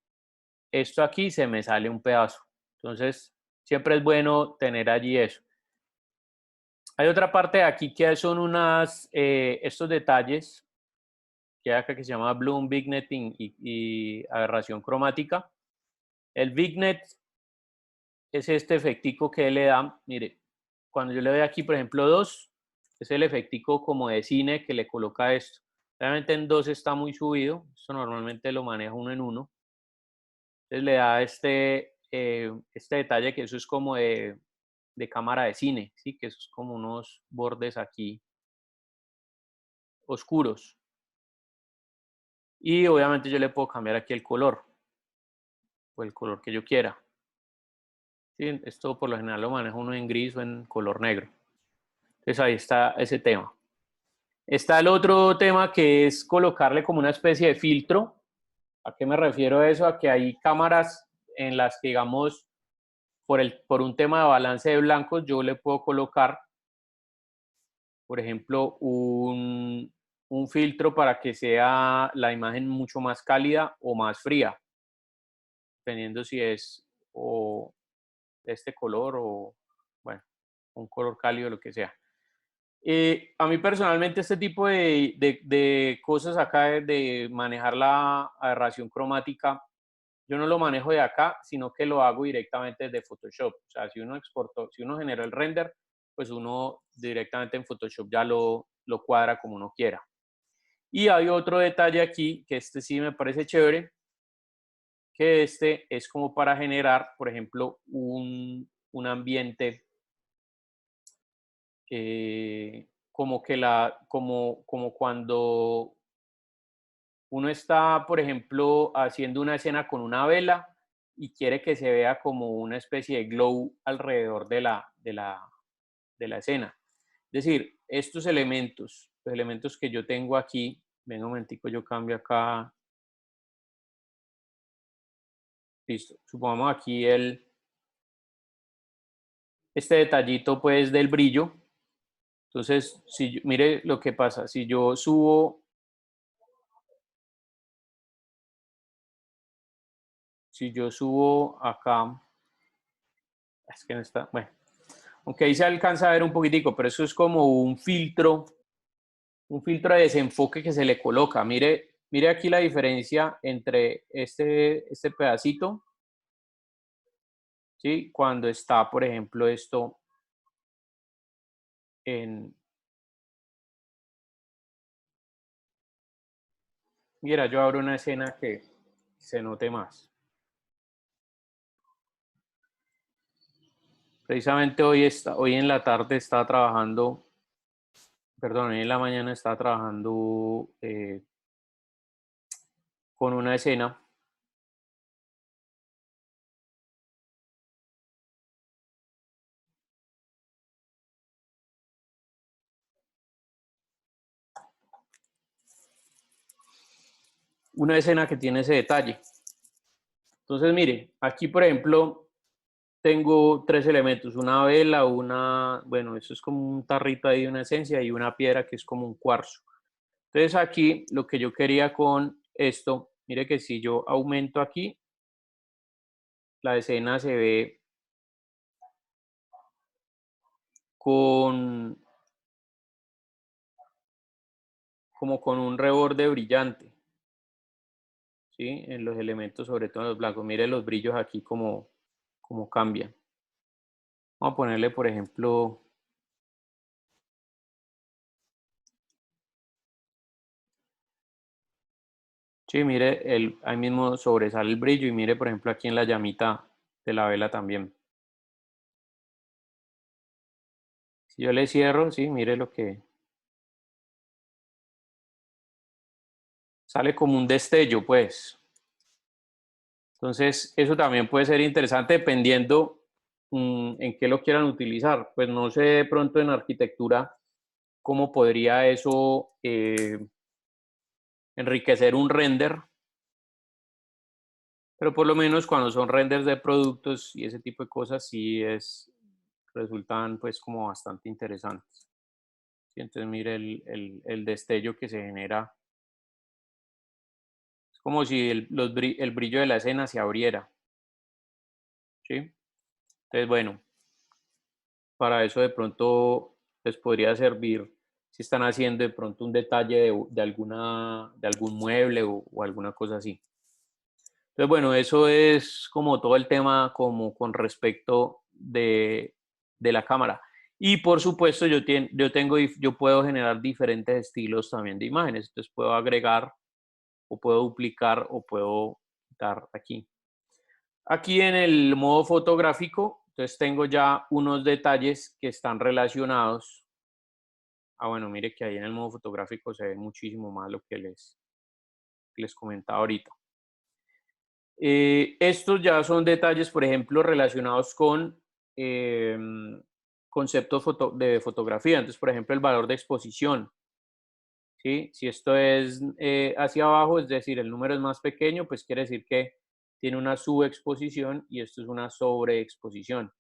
esto aquí, se me sale un pedazo. Entonces, siempre es bueno tener allí eso. Hay otra parte de aquí que son estos detalles que hay acá que se llama Bloom, Vignetting y aberración cromática. El Vignet es este efectico que le da, mire, cuando yo le doy aquí, por ejemplo, 2, es el efectico como de cine que le coloca esto. Realmente en 2 está muy subido, esto normalmente lo maneja uno en uno. Entonces le da este detalle que eso es como de cámara de cine, ¿sí? Que eso es como unos bordes aquí oscuros. Y obviamente yo le puedo cambiar aquí el color, o el color que yo quiera. ¿Sí? Esto por lo general lo maneja uno en gris o en color negro. Entonces ahí está ese tema. Está el otro tema que es colocarle como una especie de filtro. ¿A qué me refiero a eso? A que hay cámaras en las que, digamos, por un tema de balance de blancos, yo le puedo colocar, por ejemplo, un filtro para que sea la imagen mucho más cálida o más fría, dependiendo si es o este color o, bueno, un color cálido, lo que sea. A mí personalmente este tipo de cosas acá de manejar la aberración cromática, yo no lo manejo de acá, sino que lo hago directamente desde Photoshop. O sea, si uno generó el render, pues uno directamente en Photoshop ya lo cuadra como uno quiera. Y hay otro detalle aquí, que este sí me parece chévere, que este es como para generar, por ejemplo, un ambiente como que como cuando uno está, por ejemplo, haciendo una escena con una vela y quiere que se vea como una especie de glow alrededor de la escena. Es decir, estos elementos, los elementos que yo tengo aquí, ven un momentico, yo cambio acá, listo, supongamos aquí este detallito pues del brillo. Entonces, mire lo que pasa, si yo subo acá, es que no está, bueno, aunque ahí se alcanza a ver un poquitico, pero eso es como un filtro de desenfoque que se le coloca. Mire aquí la diferencia entre este pedacito, ¿sí? Cuando está, por ejemplo, esto en... Mira, yo abro una escena que se note más. Precisamente hoy en la tarde estaba trabajando, perdón, hoy en la mañana estaba trabajando con una escena que tiene ese detalle. Entonces, mire, aquí, por ejemplo, tengo tres elementos, una vela, bueno, eso es como un tarrito ahí de una esencia y una piedra que es como un cuarzo. Entonces aquí lo que yo quería con esto, mire que si yo aumento aquí, la escena se ve con, como con un reborde brillante, ¿sí? En los elementos, sobre todo en los blancos. Mire los brillos aquí como cambian. Vamos a ponerle, por ejemplo, sí, mire, ahí mismo sobresale el brillo y mire, por ejemplo, aquí en la llamita de la vela también. Si yo le cierro, sí, mire lo que sale como un destello, pues. Entonces, eso también puede ser interesante dependiendo en qué lo quieran utilizar. Pues no sé de pronto en arquitectura cómo podría eso enriquecer un render, pero por lo menos cuando son renders de productos y ese tipo de cosas, resultan pues como bastante interesantes. ¿Sí? Entonces, mire el destello que se genera. Es como si el brillo de la escena se abriera. ¿Sí? Entonces, bueno, para eso de pronto les podría servir si están haciendo de pronto un detalle de algún mueble o alguna cosa así. Entonces, bueno, eso es como todo el tema como con respecto de la cámara. Y por supuesto, yo puedo generar diferentes estilos también de imágenes. Entonces puedo agregar o puedo duplicar o puedo quitar aquí. Aquí en el modo fotográfico, entonces tengo ya unos detalles que están relacionados. Bueno, mire que ahí en el modo fotográfico se ve muchísimo más lo que les comentaba ahorita. Estos ya son detalles, por ejemplo, relacionados con conceptos de fotografía. Entonces, por ejemplo, el valor de exposición. ¿Sí? Si esto es hacia abajo, es decir, el número es más pequeño, pues quiere decir que tiene una subexposición y esto es una sobreexposición.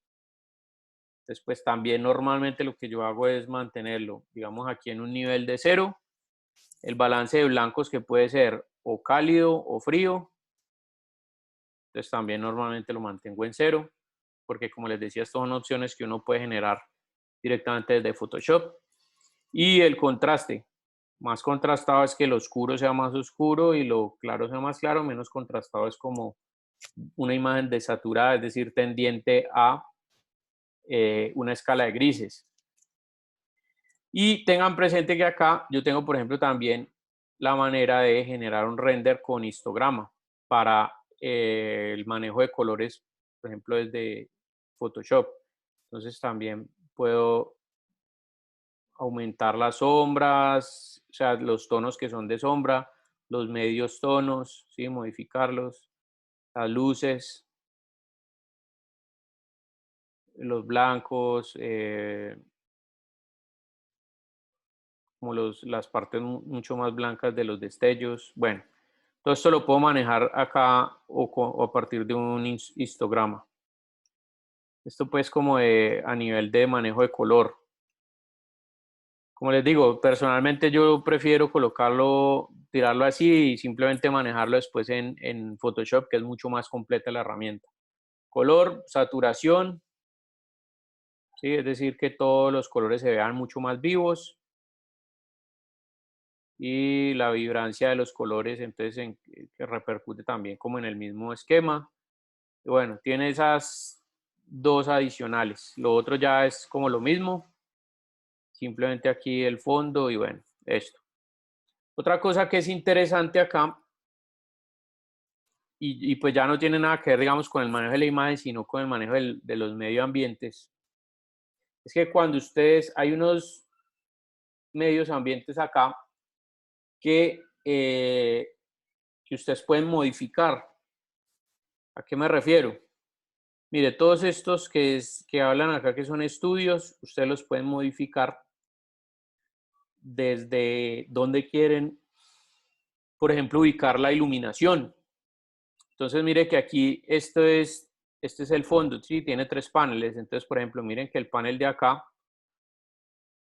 Entonces, pues también normalmente lo que yo hago es mantenerlo, digamos, aquí en un nivel de 0, el balance de blancos que puede ser o cálido o frío, entonces también normalmente lo mantengo en 0, porque como les decía, estas son opciones que uno puede generar directamente desde Photoshop. Y el contraste, más contrastado es que lo oscuro sea más oscuro y lo claro sea más claro, menos contrastado es como una imagen desaturada, es decir, tendiente a una escala de grises. Y tengan presente que acá yo tengo, por ejemplo, también la manera de generar un render con histograma para el manejo de colores, por ejemplo, desde Photoshop. Entonces también puedo aumentar las sombras, o sea, los tonos que son de sombra, los medios tonos, ¿sí? Modificarlos, las luces, los blancos, como las partes mucho más blancas de los destellos. Bueno, todo esto lo puedo manejar acá o a partir de un histograma. Esto pues como a nivel de manejo de color. Como les digo, personalmente yo prefiero colocarlo, tirarlo así y simplemente manejarlo después en Photoshop, que es mucho más completa la herramienta. Color, saturación, ¿sí? Es decir, que todos los colores se vean mucho más vivos. Y la vibrancia de los colores, entonces, que repercute también como en el mismo esquema. Y bueno, tiene esas dos adicionales. Lo otro ya es como lo mismo. Simplemente aquí el fondo y bueno, esto. Otra cosa que es interesante acá, y pues ya no tiene nada que ver, digamos, con el manejo de la imagen, sino con el manejo de los medio ambientes, es que cuando ustedes, hay unos medios ambientes acá que ustedes pueden modificar. ¿A qué me refiero? Mire, todos estos que hablan acá, que son estudios, ustedes los pueden modificar desde donde quieren, por ejemplo, ubicar la iluminación. Entonces, mire que aquí este es el fondo, ¿sí? Tiene 3 paneles. Entonces, por ejemplo, miren que el panel de acá,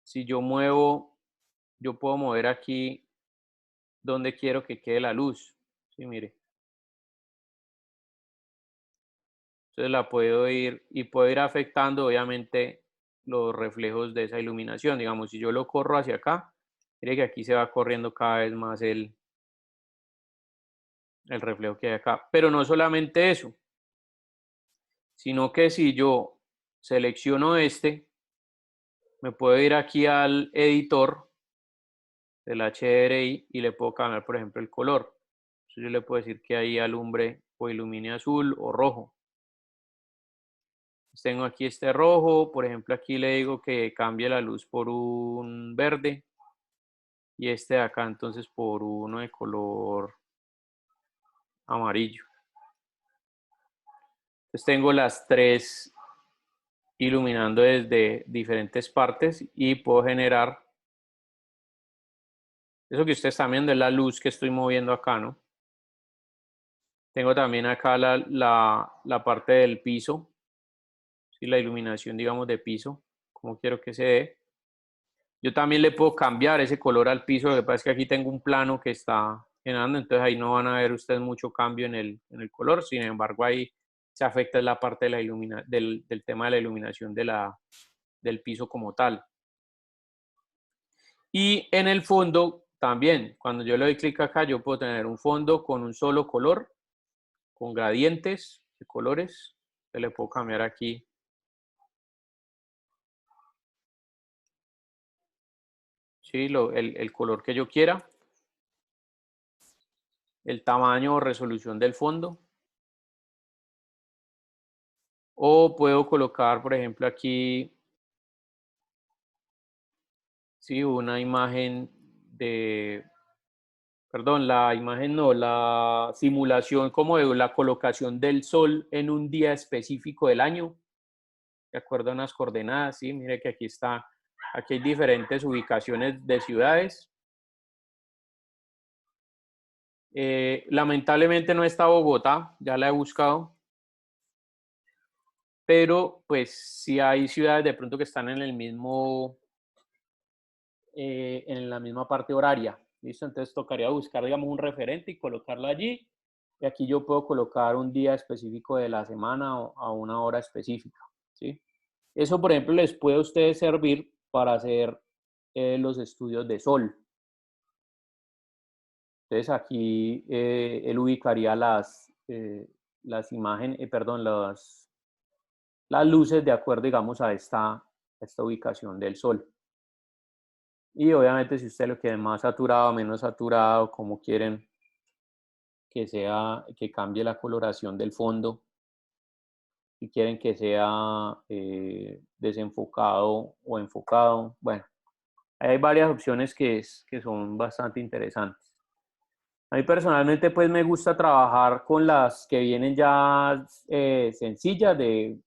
si yo muevo, yo puedo mover aquí donde quiero que quede la luz. Sí, mire. Entonces la puedo ir y puedo ir afectando, obviamente, los reflejos de esa iluminación. Digamos, si yo lo corro hacia acá, mire que aquí se va corriendo cada vez más el reflejo que hay acá. Pero no solamente eso, sino que si yo selecciono este, me puedo ir aquí al editor del HDRI y le puedo cambiar, por ejemplo, el color. Entonces yo le puedo decir que ahí alumbre o ilumine azul o rojo. Tengo aquí este rojo, por ejemplo, aquí le digo que cambie la luz por un verde y este de acá entonces por uno de color amarillo. Entonces tengo las 3 iluminando desde diferentes partes y puedo generar, eso que ustedes están viendo es la luz que estoy moviendo acá, ¿no? Tengo también acá la parte del piso, ¿sí? La iluminación, digamos, de piso, como quiero que se dé. Yo también le puedo cambiar ese color al piso, lo que pasa es que aquí tengo un plano que está generando, entonces ahí no van a ver ustedes mucho cambio en el color, sin embargo ahí se afecta la parte de del tema de la iluminación del piso como tal. Y en el fondo también, cuando yo le doy clic acá, yo puedo tener un fondo con un solo color, con gradientes de colores, se le puedo cambiar aquí. Sí, el color que yo quiera, el tamaño o resolución del fondo. O puedo colocar, por ejemplo, aquí, sí, una imagen perdón, la imagen no, la simulación como de la colocación del sol en un día específico del año, de acuerdo a unas coordenadas, sí, mire que aquí hay diferentes ubicaciones de ciudades. Lamentablemente no está Bogotá, ya la he buscado, pero pues sí hay ciudades de pronto que están en el mismo, en la misma parte horaria. ¿Listo? Entonces tocaría buscar, digamos, un referente y colocarlo allí. Y aquí yo puedo colocar un día específico de la semana o a una hora específica. ¿Sí? Eso, por ejemplo, les puede a ustedes servir para hacer los estudios de sol. Entonces aquí él ubicaría las imágenes, perdón, las luces de acuerdo, digamos, a esta ubicación del sol. Y obviamente si usted lo quiere más saturado, menos saturado, como quieren que cambie la coloración del fondo, si quieren que sea desenfocado o enfocado, bueno, Hay varias opciones que son bastante interesantes. A mí personalmente pues me gusta trabajar con las que vienen ya sencillas, de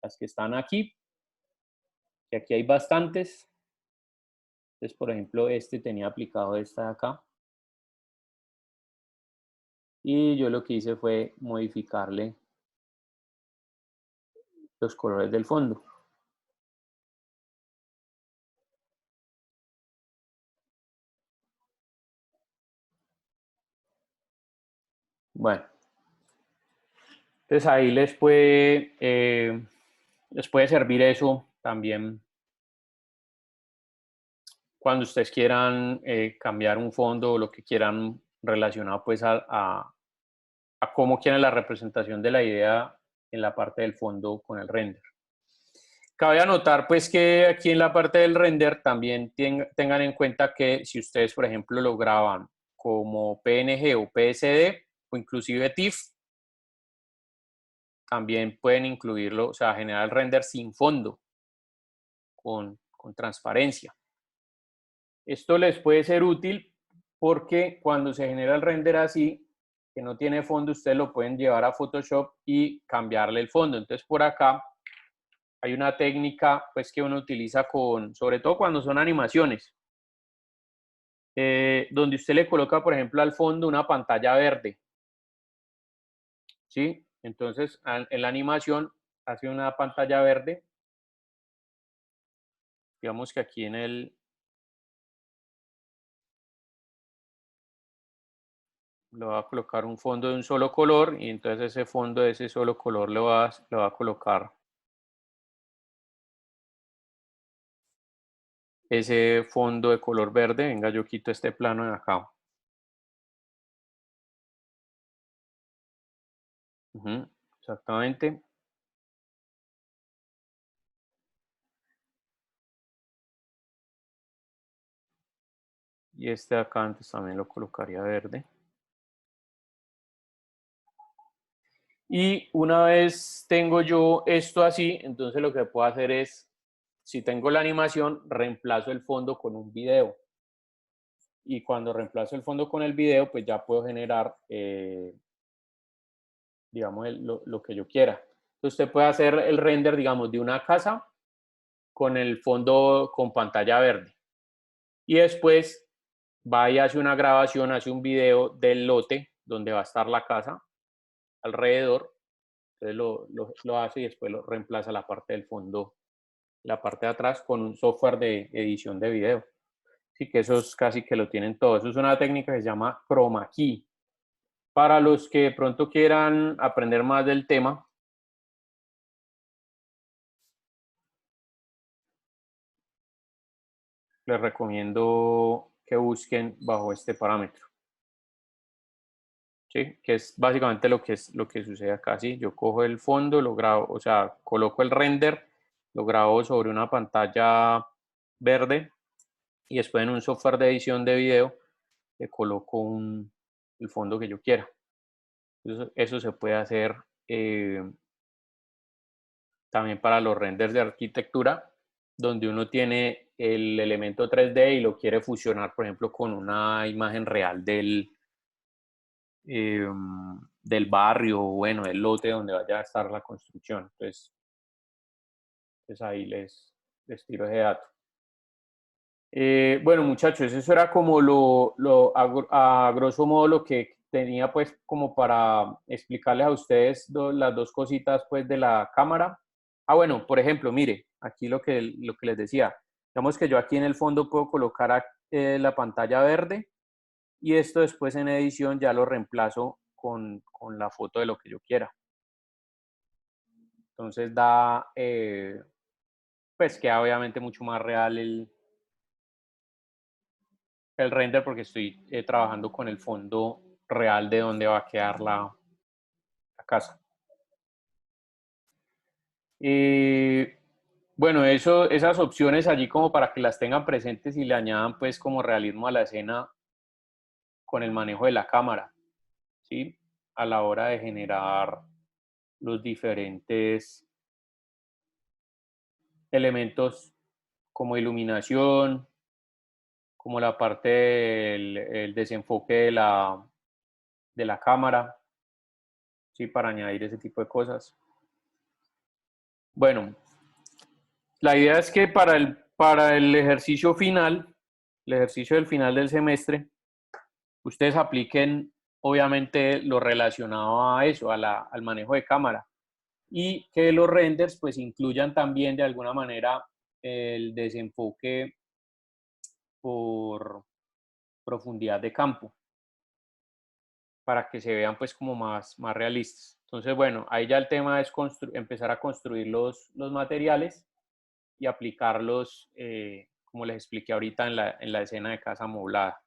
las que están aquí, que aquí hay bastantes. Entonces, por ejemplo, este tenía aplicado esta de acá. Y yo lo que hice fue modificarle los colores del fondo. Bueno, entonces ahí les puede servir eso también cuando ustedes quieran cambiar un fondo o lo que quieran relacionado pues a cómo quieren la representación de la idea en la parte del fondo con el render. Cabe anotar pues que aquí en la parte del render también tengan en cuenta que si ustedes por ejemplo lo graban como PNG o PSD o inclusive TIFF, también pueden incluirlo, o sea, generar el render sin fondo, con transparencia. Esto les puede ser útil porque cuando se genera el render así, que no tiene fondo, ustedes lo pueden llevar a Photoshop y cambiarle el fondo. Entonces por acá hay una técnica pues que uno utiliza sobre todo cuando son animaciones, donde usted le coloca, por ejemplo, al fondo una pantalla verde, ¿sí? Entonces en la animación hace una pantalla verde. Digamos que aquí le va a colocar un fondo de un solo color y entonces ese fondo de ese solo color le va a colocar ese fondo de color verde. Venga, yo quito este plano de acá. Exactamente. Y este de acá antes también lo colocaría verde. Y una vez tengo yo esto así, entonces lo que puedo hacer es, si tengo la animación, reemplazo el fondo con un video. Y cuando reemplazo el fondo con el video, pues ya puedo generar, digamos, lo que yo quiera. Entonces usted puede hacer el render, digamos, de una casa con el fondo con pantalla verde. Y después va y hace una grabación, hace un video del lote donde va a estar la casa alrededor. Entonces lo hace y después lo reemplaza la parte del fondo, la parte de atrás con un software de edición de video. Sí, que esos casi que lo tienen todo. Eso es una técnica que se llama Chroma Key. Para los que de pronto quieran aprender más del tema, les recomiendo que busquen bajo este parámetro. ¿Sí? Que es básicamente lo que sucede acá. ¿Sí? Yo cojo el fondo, lo grabo, o sea, coloco el render, lo grabo sobre una pantalla verde y después en un software de edición de video le coloco el fondo que yo quiera. Eso se puede hacer también para los renders de arquitectura, donde uno tiene el elemento 3D y lo quiere fusionar, por ejemplo, con una imagen real del barrio o bueno, del lote donde vaya a estar la construcción. Entonces ahí les tiro ese dato. Bueno, muchachos, eso era como a grosso modo lo que tenía pues como para explicarles a ustedes las dos cositas pues de la cámara. Ah, bueno, por ejemplo, mire, aquí lo que les decía. Digamos que yo aquí en el fondo puedo colocar la pantalla verde y esto después en edición ya lo reemplazo con la foto de lo que yo quiera. Entonces pues queda obviamente mucho más real el render porque estoy trabajando con el fondo real de donde va a quedar la casa. Bueno, esas opciones allí como para que las tengan presentes y le añadan pues como realismo a la escena con el manejo de la cámara, ¿sí? A la hora de generar los diferentes elementos como iluminación, como la parte del el desenfoque de la cámara, ¿sí? Para añadir ese tipo de cosas. Bueno, la idea es que para el ejercicio final, el ejercicio del final del semestre, ustedes apliquen obviamente lo relacionado a eso, al manejo de cámara, y que los renders pues incluyan también de alguna manera el desenfoque por profundidad de campo, para que se vean pues como más realistas. Entonces, bueno, ahí ya el tema es empezar a construir los materiales y aplicarlos, como les expliqué ahorita en la escena de casa amoblada.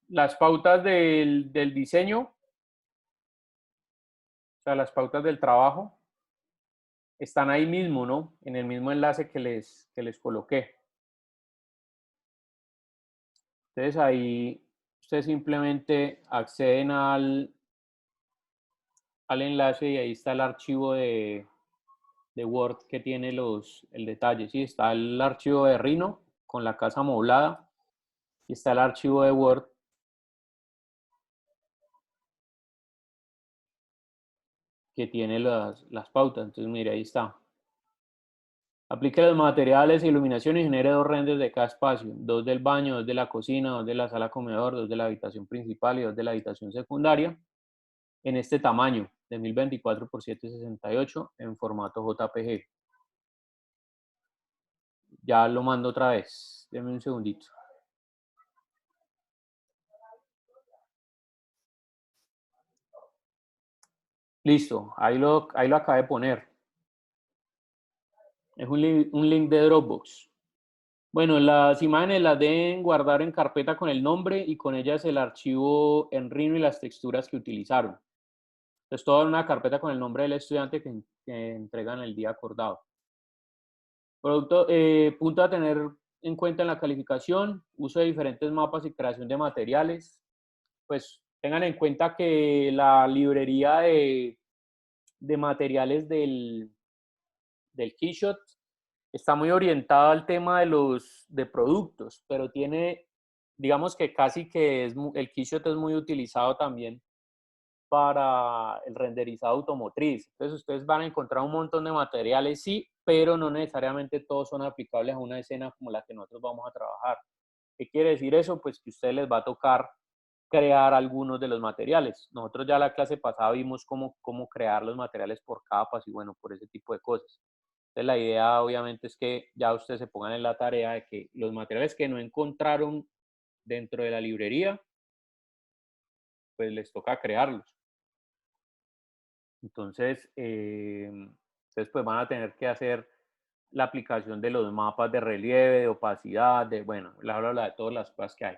Las pautas del diseño, o sea, las pautas del trabajo, están ahí mismo, ¿no? En el mismo enlace que les coloqué. Entonces ahí ustedes simplemente acceden al enlace y ahí está el archivo de Word que tiene el detalle. Sí, está el archivo de Rhino con la casa amoblada y está el archivo de Word que tiene las pautas. Entonces, mire, ahí está. Aplique los materiales, iluminación y genere dos renders de cada espacio. Dos del baño, dos de la cocina, dos de la sala comedor, dos de la habitación principal y dos de la habitación secundaria. En este tamaño de 1024 por 768 en formato JPG. Ya lo mando otra vez. Denme un segundito. Listo, ahí lo acabé de poner. Es un link de Dropbox. Bueno, las imágenes las deben guardar en carpeta con el nombre y con ellas el archivo en Rhino y las texturas que utilizaron. Entonces, toda una carpeta con el nombre del estudiante que entregan el día acordado. Punto a tener en cuenta en la calificación, uso de diferentes mapas y creación de materiales. Pues tengan en cuenta que la librería de materiales del Keyshot está muy orientada al tema de productos, pero tiene, digamos que casi que el Keyshot es muy utilizado también para el renderizado automotriz. Entonces ustedes van a encontrar un montón de materiales, sí, pero no necesariamente todos son aplicables a una escena como la que nosotros vamos a trabajar. ¿Qué quiere decir eso? Pues que a ustedes les va a tocar crear algunos de los materiales. Nosotros ya la clase pasada vimos cómo crear los materiales por capas y bueno, por ese tipo de cosas. Entonces la idea obviamente es que ya ustedes se pongan en la tarea de que los materiales que no encontraron dentro de la librería, pues les toca crearlos. Entonces, ustedes pues van a tener que hacer la aplicación de los mapas de relieve, de opacidad, bueno, les hablo de todas las cosas que hay.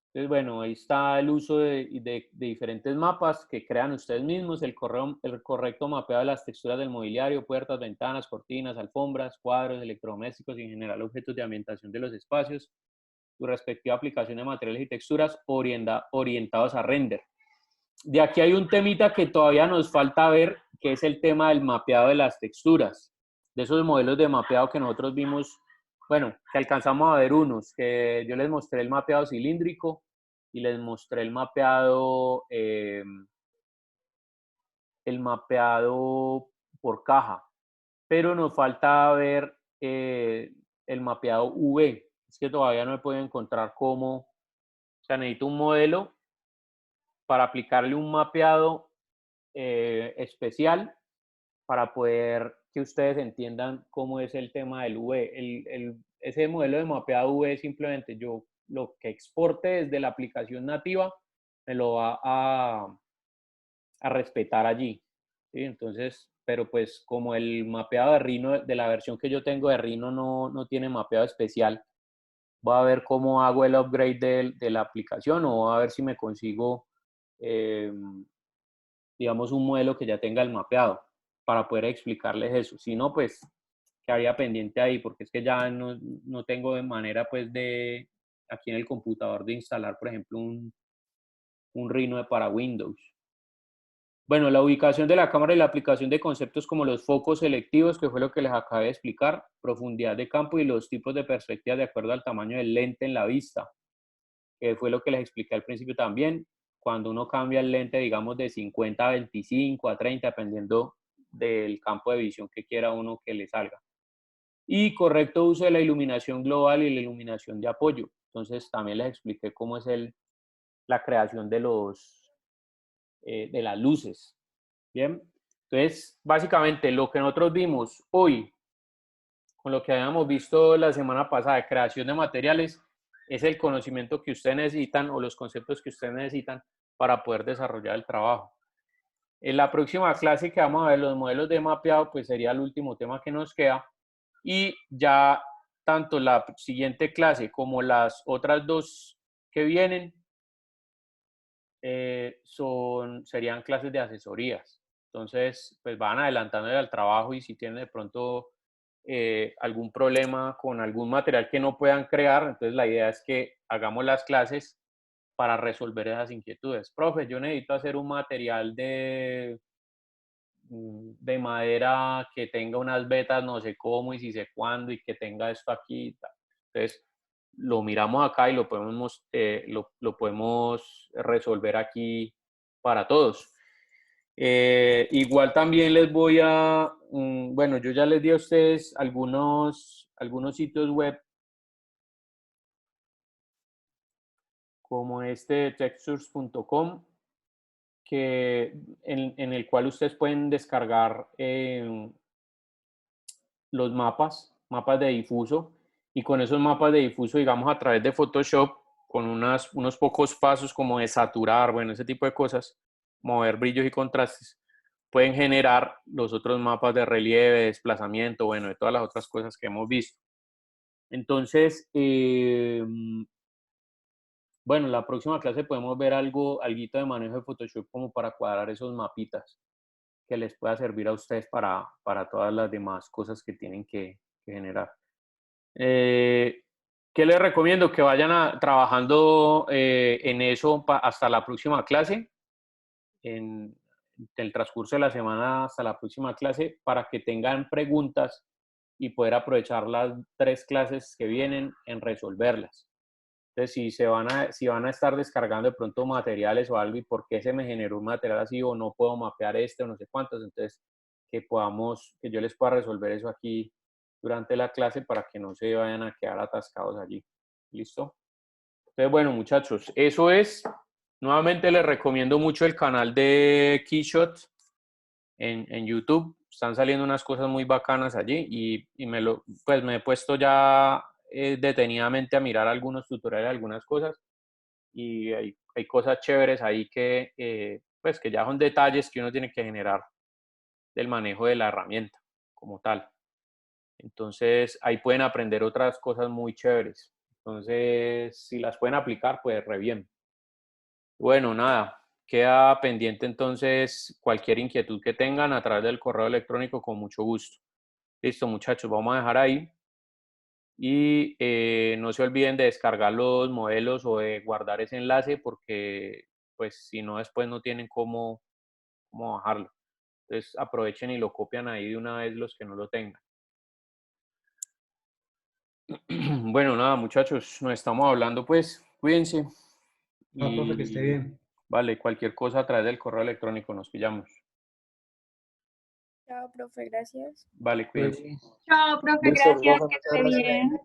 Entonces, bueno, ahí está el uso de diferentes mapas que crean ustedes mismos, el correcto mapeado de las texturas del mobiliario, puertas, ventanas, cortinas, alfombras, cuadros, electrodomésticos y en general objetos de ambientación de los espacios, su respectiva aplicación de materiales y texturas orientados a render. De aquí hay un temita que todavía nos falta ver, que es el tema del mapeado de las texturas, de esos modelos de mapeado que nosotros vimos, bueno, que alcanzamos a ver unos, que yo les mostré el mapeado cilíndrico y les mostré el mapeado por caja, pero nos falta ver el mapeado V, es que todavía no he podido encontrar cómo, o sea, necesito un modelo para aplicarle un mapeado especial para poder que ustedes entiendan cómo es el tema del V. Ese modelo de mapeado V es simplemente yo lo que exporte desde la aplicación nativa me lo va a respetar allí. ¿Sí? Entonces, pero pues como el mapeado de Rhino, de la versión que yo tengo de Rhino no tiene mapeado especial, voy a ver cómo hago el upgrade de la aplicación o voy a ver si me consigo digamos, un modelo que ya tenga el mapeado para poder explicarles eso. Si no, pues quedaría pendiente ahí, porque es que ya no tengo de manera, pues, aquí en el computador de instalar, por ejemplo, un Rhino para Windows. Bueno, la ubicación de la cámara y la aplicación de conceptos como los focos selectivos, que fue lo que les acabé de explicar, profundidad de campo y los tipos de perspectiva de acuerdo al tamaño del lente en la vista, que fue lo que les expliqué al principio también. Cuando uno cambia el lente, digamos, de 50 a 25 a 30, dependiendo del campo de visión que quiera uno que le salga. Y correcto uso de la iluminación global y la iluminación de apoyo. Entonces, también les expliqué cómo es la creación de las luces. Bien, entonces, básicamente lo que nosotros vimos hoy, con lo que habíamos visto la semana pasada de creación de materiales, es el conocimiento que ustedes necesitan o los conceptos que ustedes necesitan para poder desarrollar el trabajo. En la próxima clase que vamos a ver los modelos de mapeado, pues sería el último tema que nos queda. Y ya tanto la siguiente clase como las otras dos que vienen serían clases de asesorías. Entonces, pues van adelantando al trabajo y si tienen de pronto algún problema con algún material que no puedan crear, entonces la idea es que hagamos las clases para resolver esas inquietudes. Profe, yo necesito hacer un material de madera que tenga unas vetas no sé cómo y si sé cuándo y que tenga esto aquí. Entonces, lo miramos acá y lo podemos resolver aquí para todos. Igual también les voy bueno, yo ya les di a ustedes algunos sitios web como este de textures.com en el cual ustedes pueden descargar los mapas de difuso, y con esos mapas de difuso, digamos, a través de Photoshop, con unos pocos pasos como de saturar, bueno, ese tipo de cosas, mover brillos y contrastes, pueden generar los otros mapas de relieve, de desplazamiento, bueno, de todas las otras cosas que hemos visto. Entonces, bueno, en la próxima clase podemos ver algo de manejo de Photoshop como para cuadrar esos mapitas que les pueda servir a ustedes para todas las demás cosas que tienen que generar. ¿Qué les recomiendo? Que vayan trabajando en eso hasta la próxima clase, en el transcurso de la semana hasta la próxima clase, para que tengan preguntas y poder aprovechar las 3 clases que vienen en resolverlas. Entonces, si van a estar descargando de pronto materiales o algo y por qué se me generó un material así o no puedo mapear o no sé cuántos, entonces que yo les pueda resolver eso aquí durante la clase para que no se vayan a quedar atascados allí. ¿Listo? Entonces, bueno, muchachos, eso es. Nuevamente les recomiendo mucho el canal de Keyshot en YouTube. Están saliendo unas cosas muy bacanas allí y pues me he puesto ya detenidamente a mirar algunos tutoriales, algunas cosas, y hay cosas chéveres ahí pues que ya son detalles que uno tiene que generar del manejo de la herramienta como tal. Entonces ahí pueden aprender otras cosas muy chéveres. Entonces, si las pueden aplicar, pues re bien. Bueno, nada, queda pendiente entonces cualquier inquietud que tengan a través del correo electrónico con mucho gusto. Listo, muchachos, vamos a dejar ahí. Y no se olviden de descargar los modelos o de guardar ese enlace porque, pues, si no, después no tienen cómo bajarlo. Entonces, aprovechen y lo copian ahí de una vez los que no lo tengan. Bueno, nada, muchachos, nos estamos hablando, pues, cuídense. No, profe, que esté Y bien. vale, cualquier cosa a través del correo electrónico nos pillamos. Chao, profe, gracias. Vale, cuídense. Pues, Chao, profe, listo, gracias, profe, que muchas esté gracias. bien.